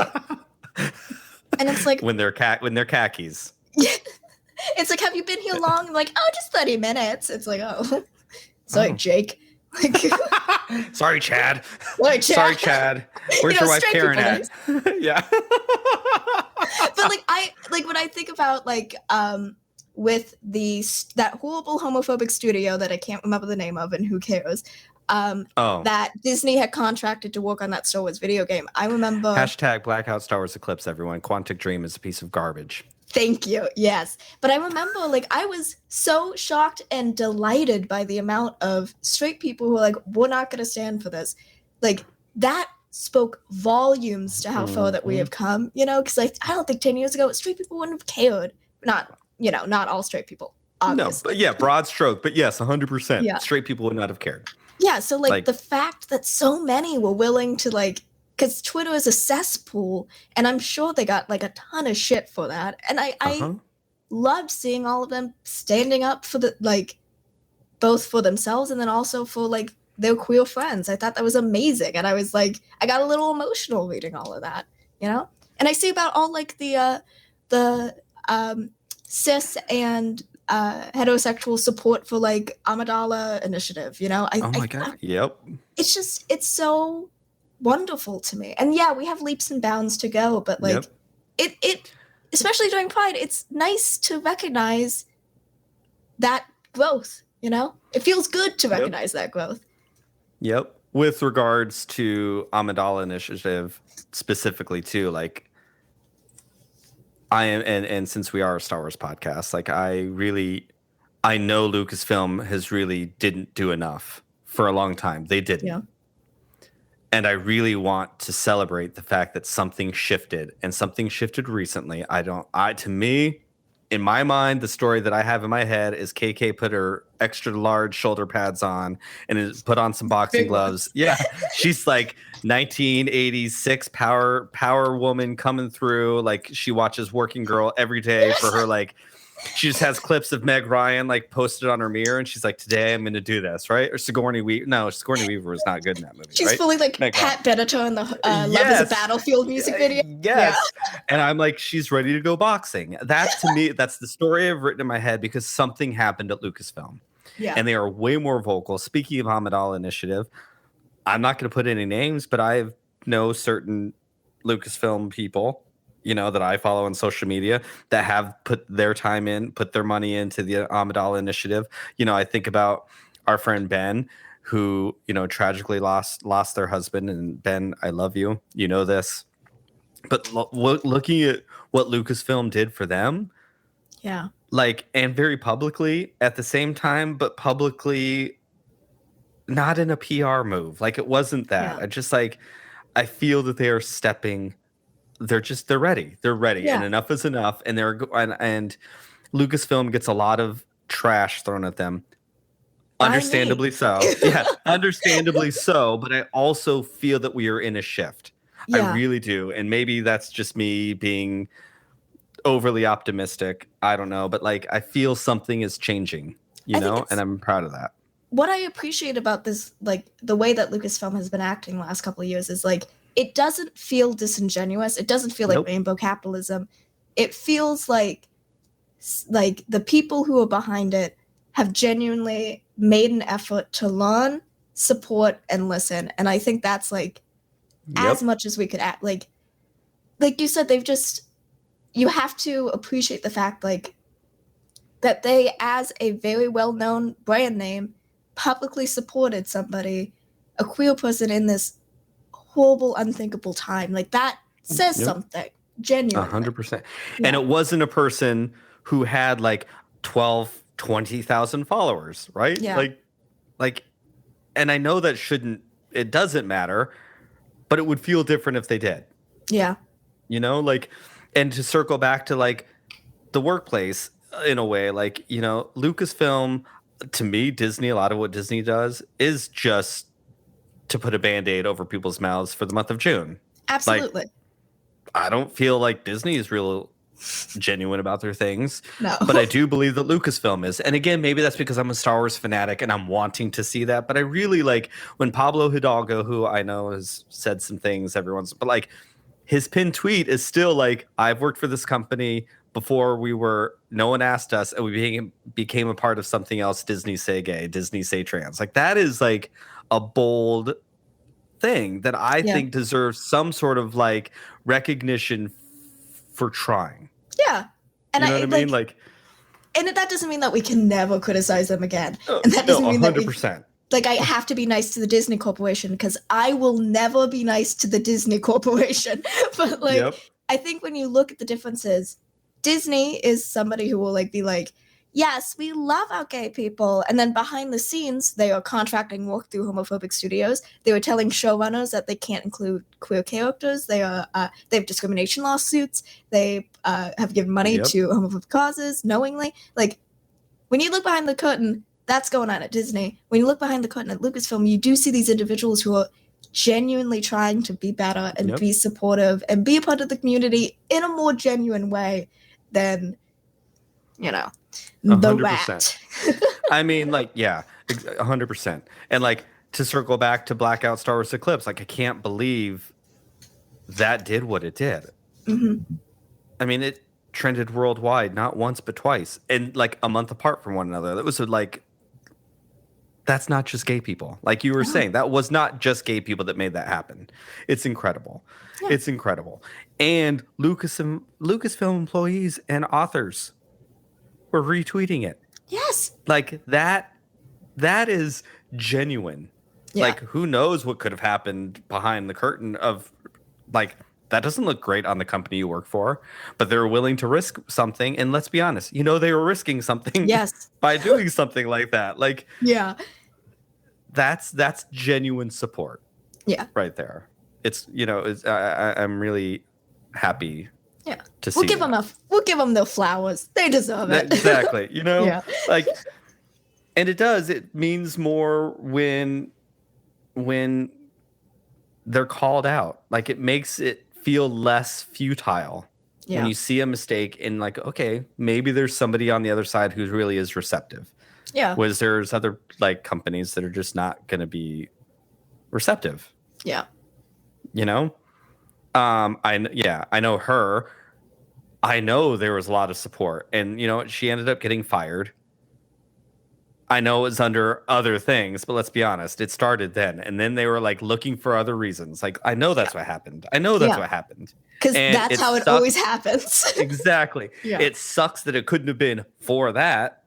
And it's like when they're khakis. It's like, have you been here long? I'm like, oh, just 30 minutes. It's like, oh, sorry, Jake. Like, sorry, Chad. Sorry, Chad. Where's your wife Karen at? Yeah. But when I think about with that horrible homophobic studio that I can't remember the name of, and who cares, that Disney had contracted to work on that Star Wars video game. I remember # Blackout Star Wars Eclipse. Everyone, Quantic Dream is a piece of garbage. Thank you. Yes. But I remember I was so shocked and delighted by the amount of straight people who were like, we're not going to stand for this. Like that spoke volumes to how far that we have come, because I don't think 10 years ago, straight people wouldn't have cared. Not all straight people. Obviously. No, but broad stroke. But yes, 100%. Yeah. Straight people would not have cared. Yeah. So the fact that so many were willing to because Twitter is a cesspool, and I'm sure they got like a ton of shit for that. And I loved seeing all of them standing up for the like both for themselves and then also for like their queer friends. I thought that was amazing, and I was like, I got a little emotional reading all of that, you know. And I see about all like the cis and heterosexual support for like Amidala initiative, you know. Oh my god, yep. It's so wonderful to me. And yeah, we have leaps and bounds to go, but like it especially during Pride, it's nice to recognize that growth, you know? It feels good to recognize that growth. Yep. With regards to Amidala initiative specifically too, like I am, and since we are a Star Wars podcast, like I know Lucasfilm has really didn't do enough for a long time. They didn't. Yeah. And I really want to celebrate the fact that something shifted, and something shifted recently. To me, in my mind, the story that I have in my head is KK put her extra large shoulder pads on and is put on some boxing gloves. Yeah. She's like 1986 power woman coming through. Like she watches Working Girl every day for her, like, she just has clips of Meg Ryan like posted on her mirror, and she's like, "Today I'm going to do this," right? Or Sigourney Weaver. No, Sigourney Weaver was not good in that movie. She's right? fully like Meg Pat Benatar in the Love is a Battlefield music video. Yes, and I'm like, she's ready to go boxing. That to me, that's the story I've written in my head because something happened at Lucasfilm, and they are way more vocal. Speaking of Amidala Initiative, I'm not going to put any names, but I know certain Lucasfilm people, you know, that I follow on social media that have put their time in, put their money into the Amidala Initiative. You know, I think about our friend Ben, who, you know, tragically lost their husband. And Ben, I love you. You know this. But looking at what Lucasfilm did for them, like, and very publicly at the same time, but publicly not in a PR move. Like, it wasn't that. I just like, I feel that they are stepping. They're ready. They're ready, and enough is enough. And and Lucasfilm gets a lot of trash thrown at them, understandably so. Yeah, understandably so. But I also feel that we are in a shift. I really do, and maybe that's just me being overly optimistic. I don't know, but like I feel something is changing, you know, and I'm proud of that. What I appreciate about this, like the way that Lucasfilm has been acting the last couple of years, is like, it doesn't feel disingenuous. It doesn't feel like rainbow capitalism. It feels like the people who are behind it have genuinely made an effort to learn, support, and listen. And I think that's like as much as we could act. Like you said, you have to appreciate the fact like that they, as a very well-known brand name, publicly supported somebody, a queer person in this horrible, unthinkable time. Like that says something genuine. 100%. And it wasn't a person who had like 20,000 followers, right? Yeah. Like, and I know that it doesn't matter, but it would feel different if they did. Yeah. You know, like, and to circle back to like the workplace in a way, like, you know, Lucasfilm, to me, Disney, a lot of what Disney does is just to put a Band-Aid over people's mouths for the month of June. Absolutely. Like, I don't feel like Disney is real genuine about their things. No. But I do believe that Lucasfilm is. And again, maybe that's because I'm a Star Wars fanatic and I'm wanting to see that. But I really like when Pablo Hidalgo, who I know has said some things but like his pinned tweet is still like, I've worked for this company before no one asked us, and we became a part of something else. Disney say gay, Disney say trans. Like that is like a bold thing that I think deserves some sort of like recognition for trying. Yeah. And you know what I mean? Like, and that doesn't mean that we can never criticize them again. And that doesn't mean 100%. that like I have to be nice to the Disney Corporation, because I will never be nice to the Disney Corporation. But like, I think when you look at the differences, Disney is somebody who will like be like, yes, we love our gay people. And then behind the scenes, they are contracting work through homophobic studios. They were telling showrunners that they can't include queer characters. They have discrimination lawsuits. They have given money to homophobic causes knowingly. Like, when you look behind the curtain, that's going on at Disney. When you look behind the curtain at Lucasfilm, you do see these individuals who are genuinely trying to be better and be supportive and be a part of the community in a more genuine way than, the 100%. rat. I mean, like, yeah, 100%. And like, to circle back to Blackout Star Wars Eclipse, like, I can't believe that did what it did. Mm-hmm. I mean, it trended worldwide, not once, but twice, and like a month apart from one another. That was like, that's not just gay people. Like you were saying, that was not just gay people that made that happen. It's incredible. Yeah. It's incredible. And Lucasfilm employees and authors were retweeting it. Yes. Like that is genuine. Yeah. Like, who knows what could have happened behind the curtain of, like, that doesn't look great on the company you work for, but they're willing to risk something. And let's be honest, they were risking something by doing something like that. Like, yeah, that's genuine support. Yeah. Right there. It's, I'm really happy. Yeah. To we'll see give them we'll give them the flowers. They deserve it. Exactly. Yeah. Like, and it means more when they're called out. Like, it makes it feel less futile when you see a mistake and like, okay, maybe there's somebody on the other side who really is receptive. Yeah. Whereas there's other like companies that are just not going to be receptive. Yeah. I know her. I know there was a lot of support, and she ended up getting fired. I know it was under other things, but let's be honest, it started then. And then they were like looking for other reasons. Like, I know that's what happened. I know that's what happened. Because that's how it always happens. Exactly. Yeah. It sucks that it couldn't have been for that,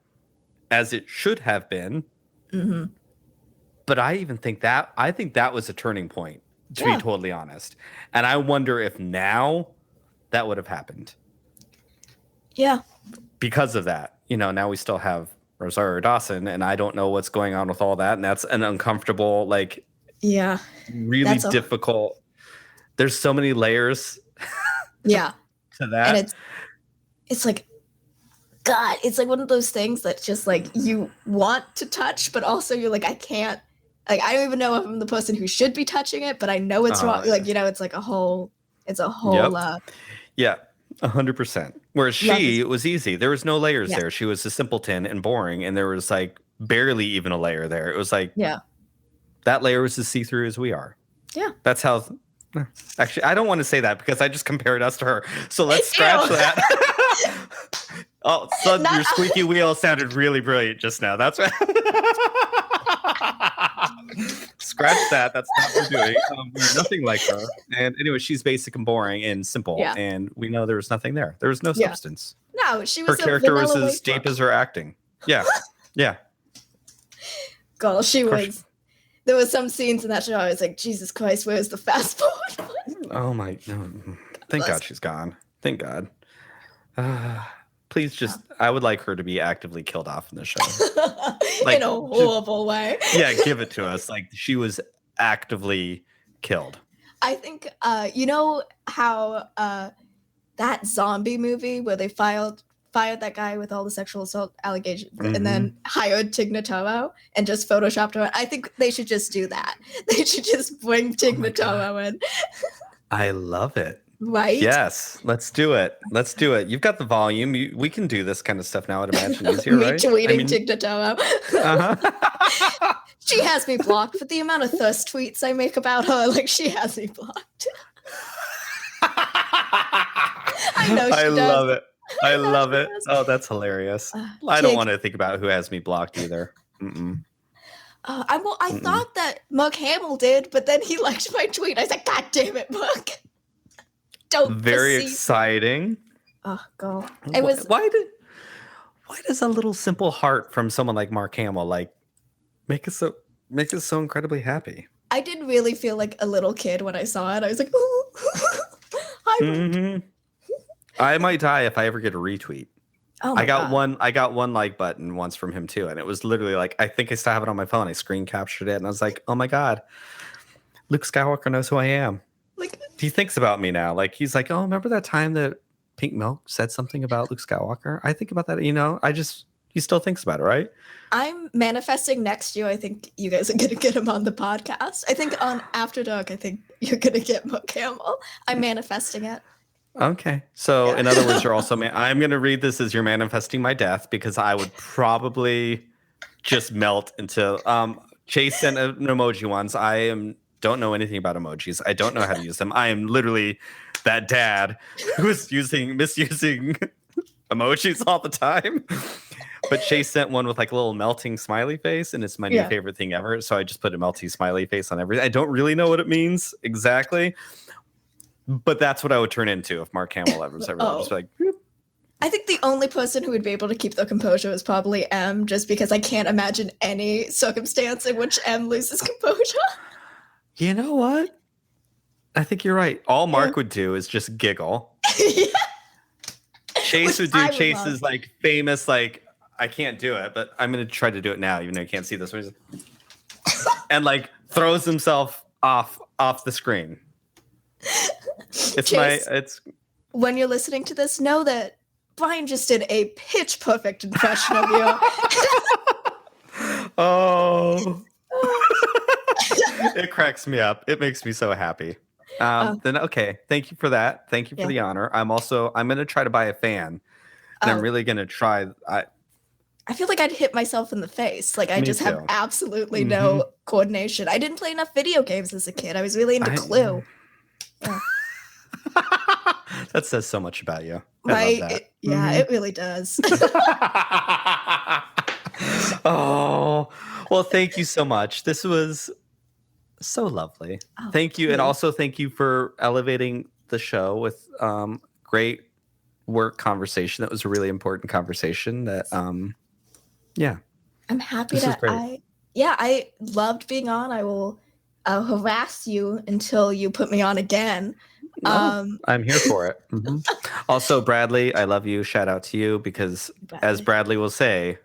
as it should have been. Mm-hmm. But I think that was a turning point, to be totally honest. And I wonder if now that would have happened. Yeah. Because of that, now we still have Rosario Dawson, and I don't know what's going on with all that. And that's an uncomfortable, like, really difficult. There's so many layers. To that. And it's like, God, it's like one of those things that just like you want to touch, but also you're like, I can't. Like, I don't even know if I'm the person who should be touching it, but I know it's wrong. Like, it's like a whole. It's a whole. Yeah. 100%. Whereas it was easy. There was no layers there. She was a simpleton and boring, and there was like barely even a layer there. It was like, that layer was as see-through as we are. Yeah. That's how. Actually, I don't want to say that because I just compared us to her. So let's scratch that. Oh, son, your squeaky wheel sounded really brilliant just now. That's right. Scratch that. That's not what we're doing. We're nothing like her. And anyway, she's basic and boring and simple. Yeah. And we know there was nothing there. There was no substance. No, she was her character was as deep as her acting. Yeah. Yeah. Girl, she was. There was some scenes in that show I was like, Jesus Christ, where's the fast forward? Oh my no. Thank God she's gone. Thank God. Please just, I would like her to be actively killed off in the show. Like, in a horrible way. Yeah, give it to us. Like, she was actively killed. I think, how that zombie movie where they fired that guy with all the sexual assault allegations and then hired Tig Notaro and just photoshopped her. I think they should just do that. They should just bring Tig Notaro in. I love it. Right? Yes, let's do it. Let's do it. You've got the volume. We can do this kind of stuff now. I'd imagine easier, right? Tweeting Tig Notaro. She has me blocked for the amount of thirst tweets I make about her. Like, she has me blocked. I know she does. Love it. I love it. Oh, that's hilarious. I don't want to think about who has me blocked either. I thought that Mark Hamill did, but then he liked my tweet. I was like, God damn it, Mark. Don't Very exciting. Oh, God. Why does a little simple heart from someone like Mark Hamill like make us so incredibly happy? I did really feel like a little kid when I saw it. I was like, ooh. Hi, I might die if I ever get a retweet. Oh I got one like button once from him too, and it was literally like, I think I still have it on my phone. I screen captured it, and I was like, oh my God, Luke Skywalker knows who I am. Like, he thinks about me now. Like, he's like, oh, remember that time that Pink Milk said something about Luke Skywalker? I think about that. He still thinks about it, right? I'm manifesting next year. I think you guys are gonna get him on the podcast. I think on After Dark, I think you're gonna get Mark Hamill. I'm manifesting it. Okay. So in other words, you're also I'm going to read this as you're manifesting my death, because I would probably just melt into Chase sent an emoji once. Don't know anything about emojis. I don't know how to use them. I am literally that dad who is misusing emojis all the time. But Chase sent one with like a little melting smiley face, and it's my new favorite thing ever. So I just put a melty smiley face on everything. I don't really know what it means exactly, but that's what I would turn into if Mark Hamill was ever just like. Whoop. I think the only person who would be able to keep their composure is probably M, just because I can't imagine any circumstance in which M loses composure. You know what? I think you're right. All Mark would do is just giggle. Chase would do Chase's like famous like, I can't do it, but I'm going to try to do it now, even though you can't see this one. And like throws himself off the screen. It's when you're listening to this, know that Bryan just did a pitch perfect impression of you. Oh. It cracks me up. It makes me so happy. Then okay, thank you for that. Thank you for the honor. I'm going to try to buy a fan. And I'm really going to try. I feel like I'd hit myself in the face. Like I just have absolutely no coordination. I didn't play enough video games as a kid. I was really into Clue. Yeah. That says so much about you. Right? It really does. Oh, well, thank you so much. This was so lovely. Oh, thank you. And also thank you for elevating the show with great work conversation. That was a really important conversation that I'm happy that I loved being on. I'll harass you until you put me on again. I'm here for it. Also, Bradley, I love you. Shout out to you, because as Bradley will say,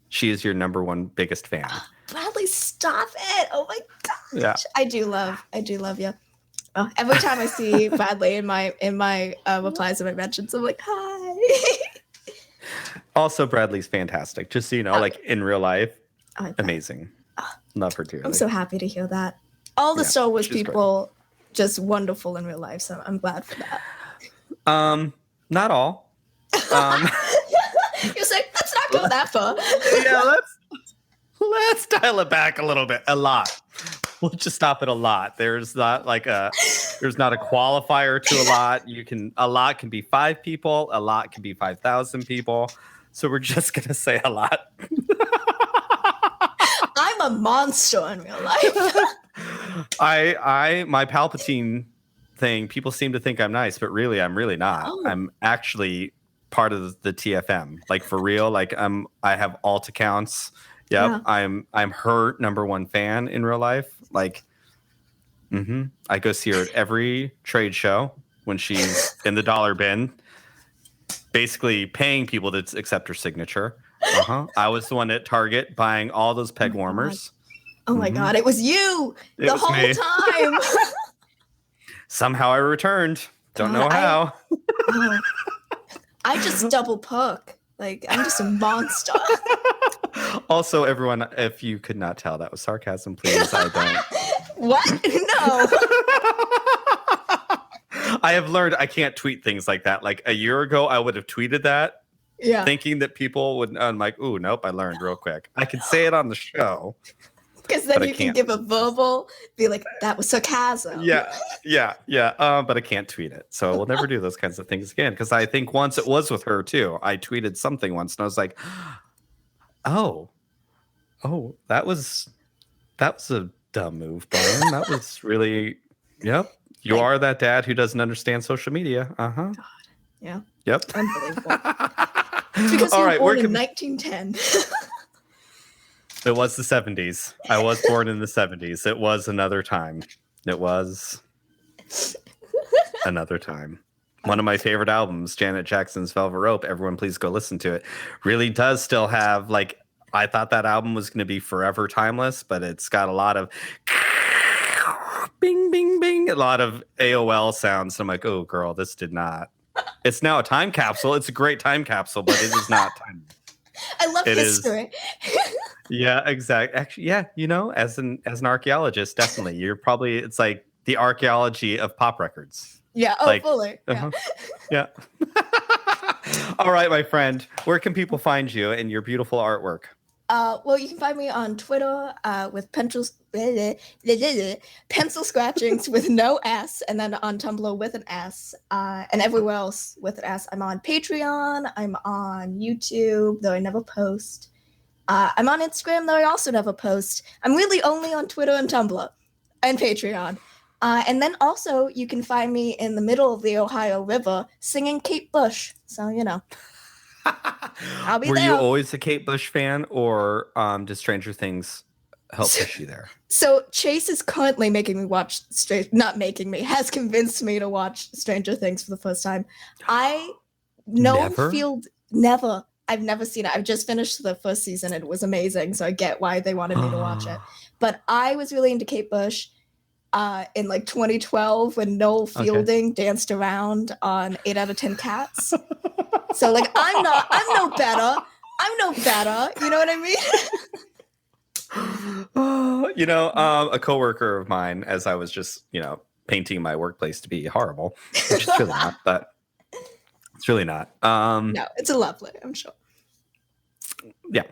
she is your number one biggest fan. Bradley, stop it. Oh my gosh. Yeah. I do love you. Oh, every time I see Bradley in my replies and my mentions, I'm like, hi. Also, Bradley's fantastic. Just so you know, like in real life, amazing. Love her dearly. I'm so happy to hear that. All the Star Wars people, just wonderful in real life. So I'm glad for that. Not all. You're saying, let's not go that far. Yeah, let's dial it back a little bit. A lot. We'll just stop at a lot. There's not a qualifier to a lot. A lot can be 5 people. A lot can be 5,000 people. So we're just gonna say a lot. I'm a monster in real life. My Palpatine thing, people seem to think I'm nice, but really I'm really not. I'm actually part of the TFM. Like for real. Like I have alt accounts. Yep. Yeah. I'm her number one fan in real life. Like I go see her at every trade show when she's in the dollar bin, basically paying people to accept her signature. I was the one at Target buying all those peg warmers. Oh my God, it was you the whole time. Somehow I returned. Don't know how. I just double poke. Like, I'm just a monster. Also, everyone, if you could not tell, that was sarcasm, please. I don't. What? No. I have learned I can't tweet things like that. Like a year ago, I would have tweeted that. Yeah. Thinking that people would, I'm like, ooh, nope, I learned real quick. I could say it on the show. Because then you can give a verbal, be like, that was sarcasm. Yeah. But I can't tweet it. So we'll never do those kinds of things again. Because I think once it was with her too. I tweeted something once and I was like, oh, that was a dumb move, Bryan. That was really, yep. You are that dad who doesn't understand social media. God. Yeah. Yep. Unbelievable. It's because you were born in 1910. It was the 70s. I was born in the 70s. It was another time. It was another time. One of my favorite albums, Janet Jackson's Velvet Rope, everyone please go listen to it, really does still have, like, I thought that album was going to be forever timeless, but it's got a lot of bing, bing, bing, a lot of AOL sounds. I'm like, oh, girl, this did not. It's now a time capsule. It's a great time capsule, but it is not time. I love It is. history. Yeah, exactly. Actually, yeah, as an archaeologist, definitely. It's like the archaeology of pop records. Yeah. Oh, Like, fully. uh-huh. Yeah. All right, my friend. Where can people find you and your beautiful artwork? Well, you can find me on Twitter with pencil scratchings with no S, and then on Tumblr with an S, and everywhere else with an S. I'm on Patreon. I'm on YouTube, though I never post. I'm on Instagram, though I also never post. I'm really only on Twitter and Tumblr and Patreon. And then also, you can find me in the middle of the Ohio River singing Kate Bush. So, I'll be Were there. you always a Kate Bush fan, or did Stranger Things help push you there? So Chase is currently making me watch has convinced me to watch Stranger Things for the first time. Never. I've never seen it. I've just finished the first season. It was amazing, so I get why they wanted me to watch it. But I was really into Kate Bush in like 2012 when Noel Fielding danced around on 8 out of 10 Cats. So like I'm no better. You know what I mean? A coworker of mine, as I was just, painting my workplace to be horrible, which is really not, but it's really not. No, it's a lovely, I'm sure. Yeah.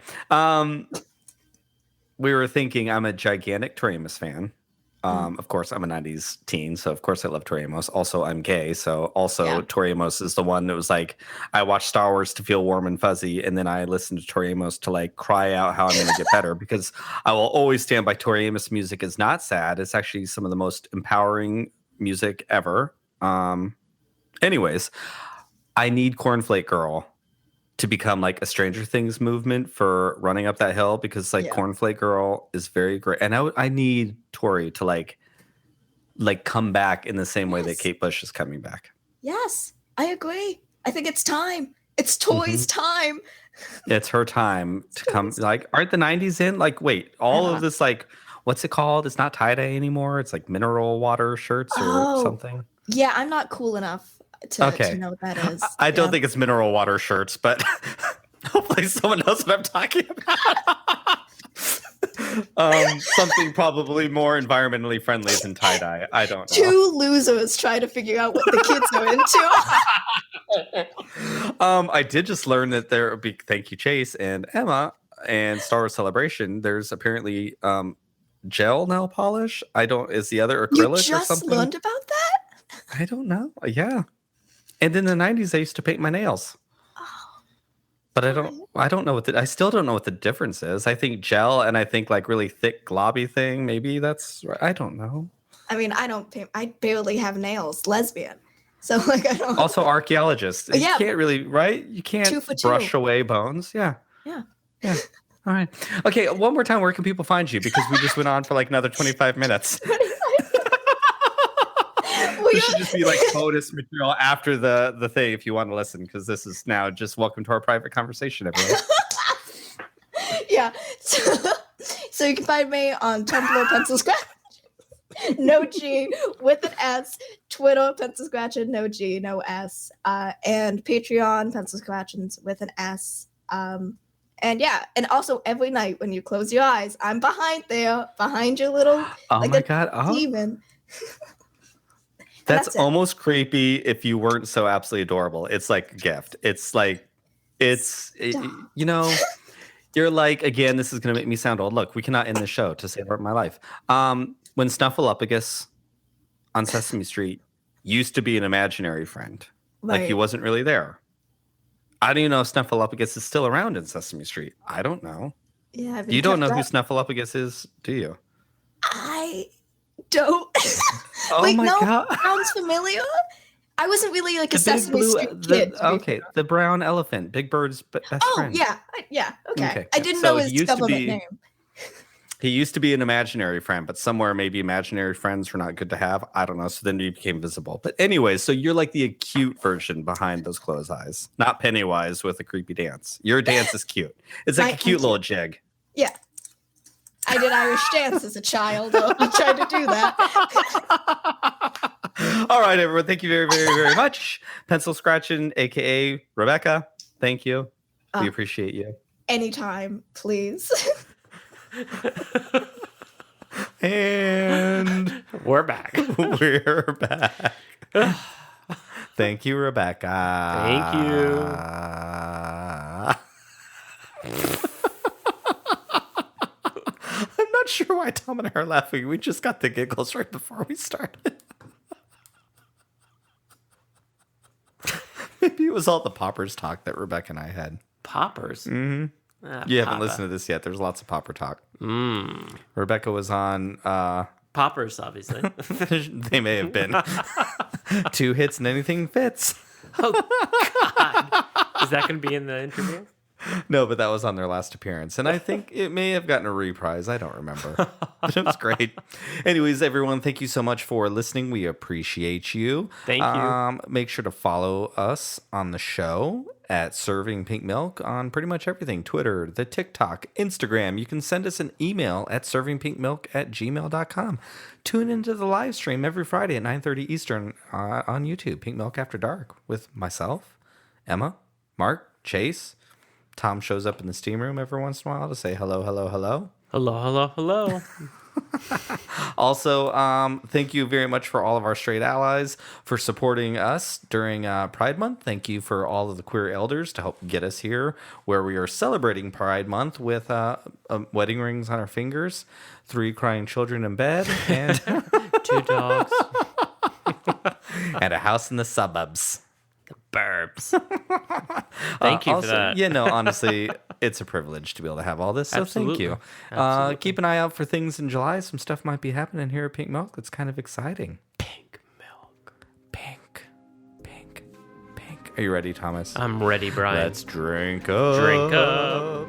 We were thinking I'm a gigantic Tori Amos fan. Of course, I'm a 90s teen, so of course I love Tori Amos. Also, I'm gay, so also Tori Amos is the one that was like, I watched Star Wars to feel warm and fuzzy, and then I listened to Tori Amos to like cry out how I'm going to get better, because I will always stand by Tori Amos music is not sad. It's actually some of the most empowering music ever. Anyways, I need Cornflake Girl to become like a Stranger Things movement for running up that hill, because like Cornflake Girl is very great, and I need Tori to like come back in the same way that Kate Bush is coming back. Yes, I agree. I think it's time. It's Tori's time. It's her time to come. Like, aren't the 90s in? Like, wait, all of this, like, what's it called? It's not tie-dye anymore. It's like mineral water shirts or something. Yeah, I'm not cool enough to know what that is. I don't think it's mineral water shirts, but hopefully someone knows what I'm talking about. Something probably more environmentally friendly than tie-dye. I don't know. Two losers try to figure out what the kids are into. I did just learn that there be thank you, Chase and Emma, and Star Wars Celebration. There's apparently gel nail polish. Is the other acrylic or something? You just learned about that? I don't know. Yeah. And in the 90s, I used to paint my nails. But I don't know I still don't know what the difference is. I think gel, and I think like really thick globby thing. Maybe that's right. I don't know. I mean, I barely have nails. Lesbian. So like I don't. Also archaeologist. You can't really, right? You can't brush away bones. Yeah. Yeah. Yeah. All right. Okay. One more time. Where can people find you? Because we just went on for like another 25 minutes. This should just be like bonus material after the thing if you want to listen, because this is now just welcome to our private conversation, everyone. Yeah. So you can find me on Tumblr, Pencilscratchin, no G, with an S, Twitter, Pencilscratchin, no G, no S, and Patreon, Pencilscratchins with an S. And also every night when you close your eyes, I'm behind your little demon. That's almost creepy if you weren't so absolutely adorable. It's like a gift. It's like, you're like, again, this is going to make me sound old. Look, we cannot end the show to save my life. When Snuffleupagus on Sesame Street used to be an imaginary friend. Right. Like he wasn't really there. I don't even know if Snuffleupagus is still around in Sesame Street. I don't know. Yeah, you don't know who Snuffleupagus is, do you? I don't. Oh my God. Sounds familiar. I wasn't really like a Sesame Street kid. The brown elephant, Big Bird's best friend. Oh, yeah. Okay. I didn't know his government name. He used to be an imaginary friend, but somewhere maybe imaginary friends were not good to have. I don't know. So then he became visible. But anyway, so you're like the acute version behind those closed eyes, not Pennywise with a creepy dance. Your dance is cute. It's like a cute little jig. Yeah. I did Irish dance as a child. I tried to do that. All right, everyone. Thank you very, very, very much. Pencilscratchin, a.k.a. Rebecca. Thank you. We appreciate you. anytime, please. And We're back. we're back. Thank you, Rebecca. Thank you. I'm not sure why Tom and I are laughing. We just got the giggles right before we started. Maybe it was all the poppers talk that Rebecca and I had. Poppers. Mm-hmm. You haven't listened to this yet. There's lots of popper talk. Rebecca was on... Poppers, obviously. They may have been. 2 hits and anything fits. Oh, God. Is that going to be in the interview? No, but that was on their last appearance. And I think it may have gotten a reprise. I don't remember. But it was great. Anyways, everyone, thank you so much for listening. We appreciate you. Thank you. Make sure to follow us on the show at Serving Pink Milk on pretty much everything. Twitter, the TikTok, Instagram. You can send us an email at servingpinkmilk@gmail.com. Tune into the live stream every Friday at 9:30 Eastern on YouTube, Pink Milk After Dark, with myself, Emma, Mark, Chase. Tom shows up in the steam room every once in a while to say hello, hello, hello. Hello, hello, hello. Also, thank you very much for all of our straight allies for supporting us during Pride Month. Thank you for all of the queer elders to help get us here, where we are celebrating Pride Month with wedding rings on our fingers, 3 crying children in bed, and 2 dogs. and a house in the suburbs. Burbs. Thank you Also, for that. Yeah, no, honestly, it's a privilege to be able to have all this. So Absolutely. thank you. Absolutely. Keep an eye out for things in July. Some stuff might be happening here at Pink Milk that's kind of exciting. Pink milk. Pink, pink, pink. Are you ready, Thomas? I'm ready, Brian. Let's drink up. Drink up.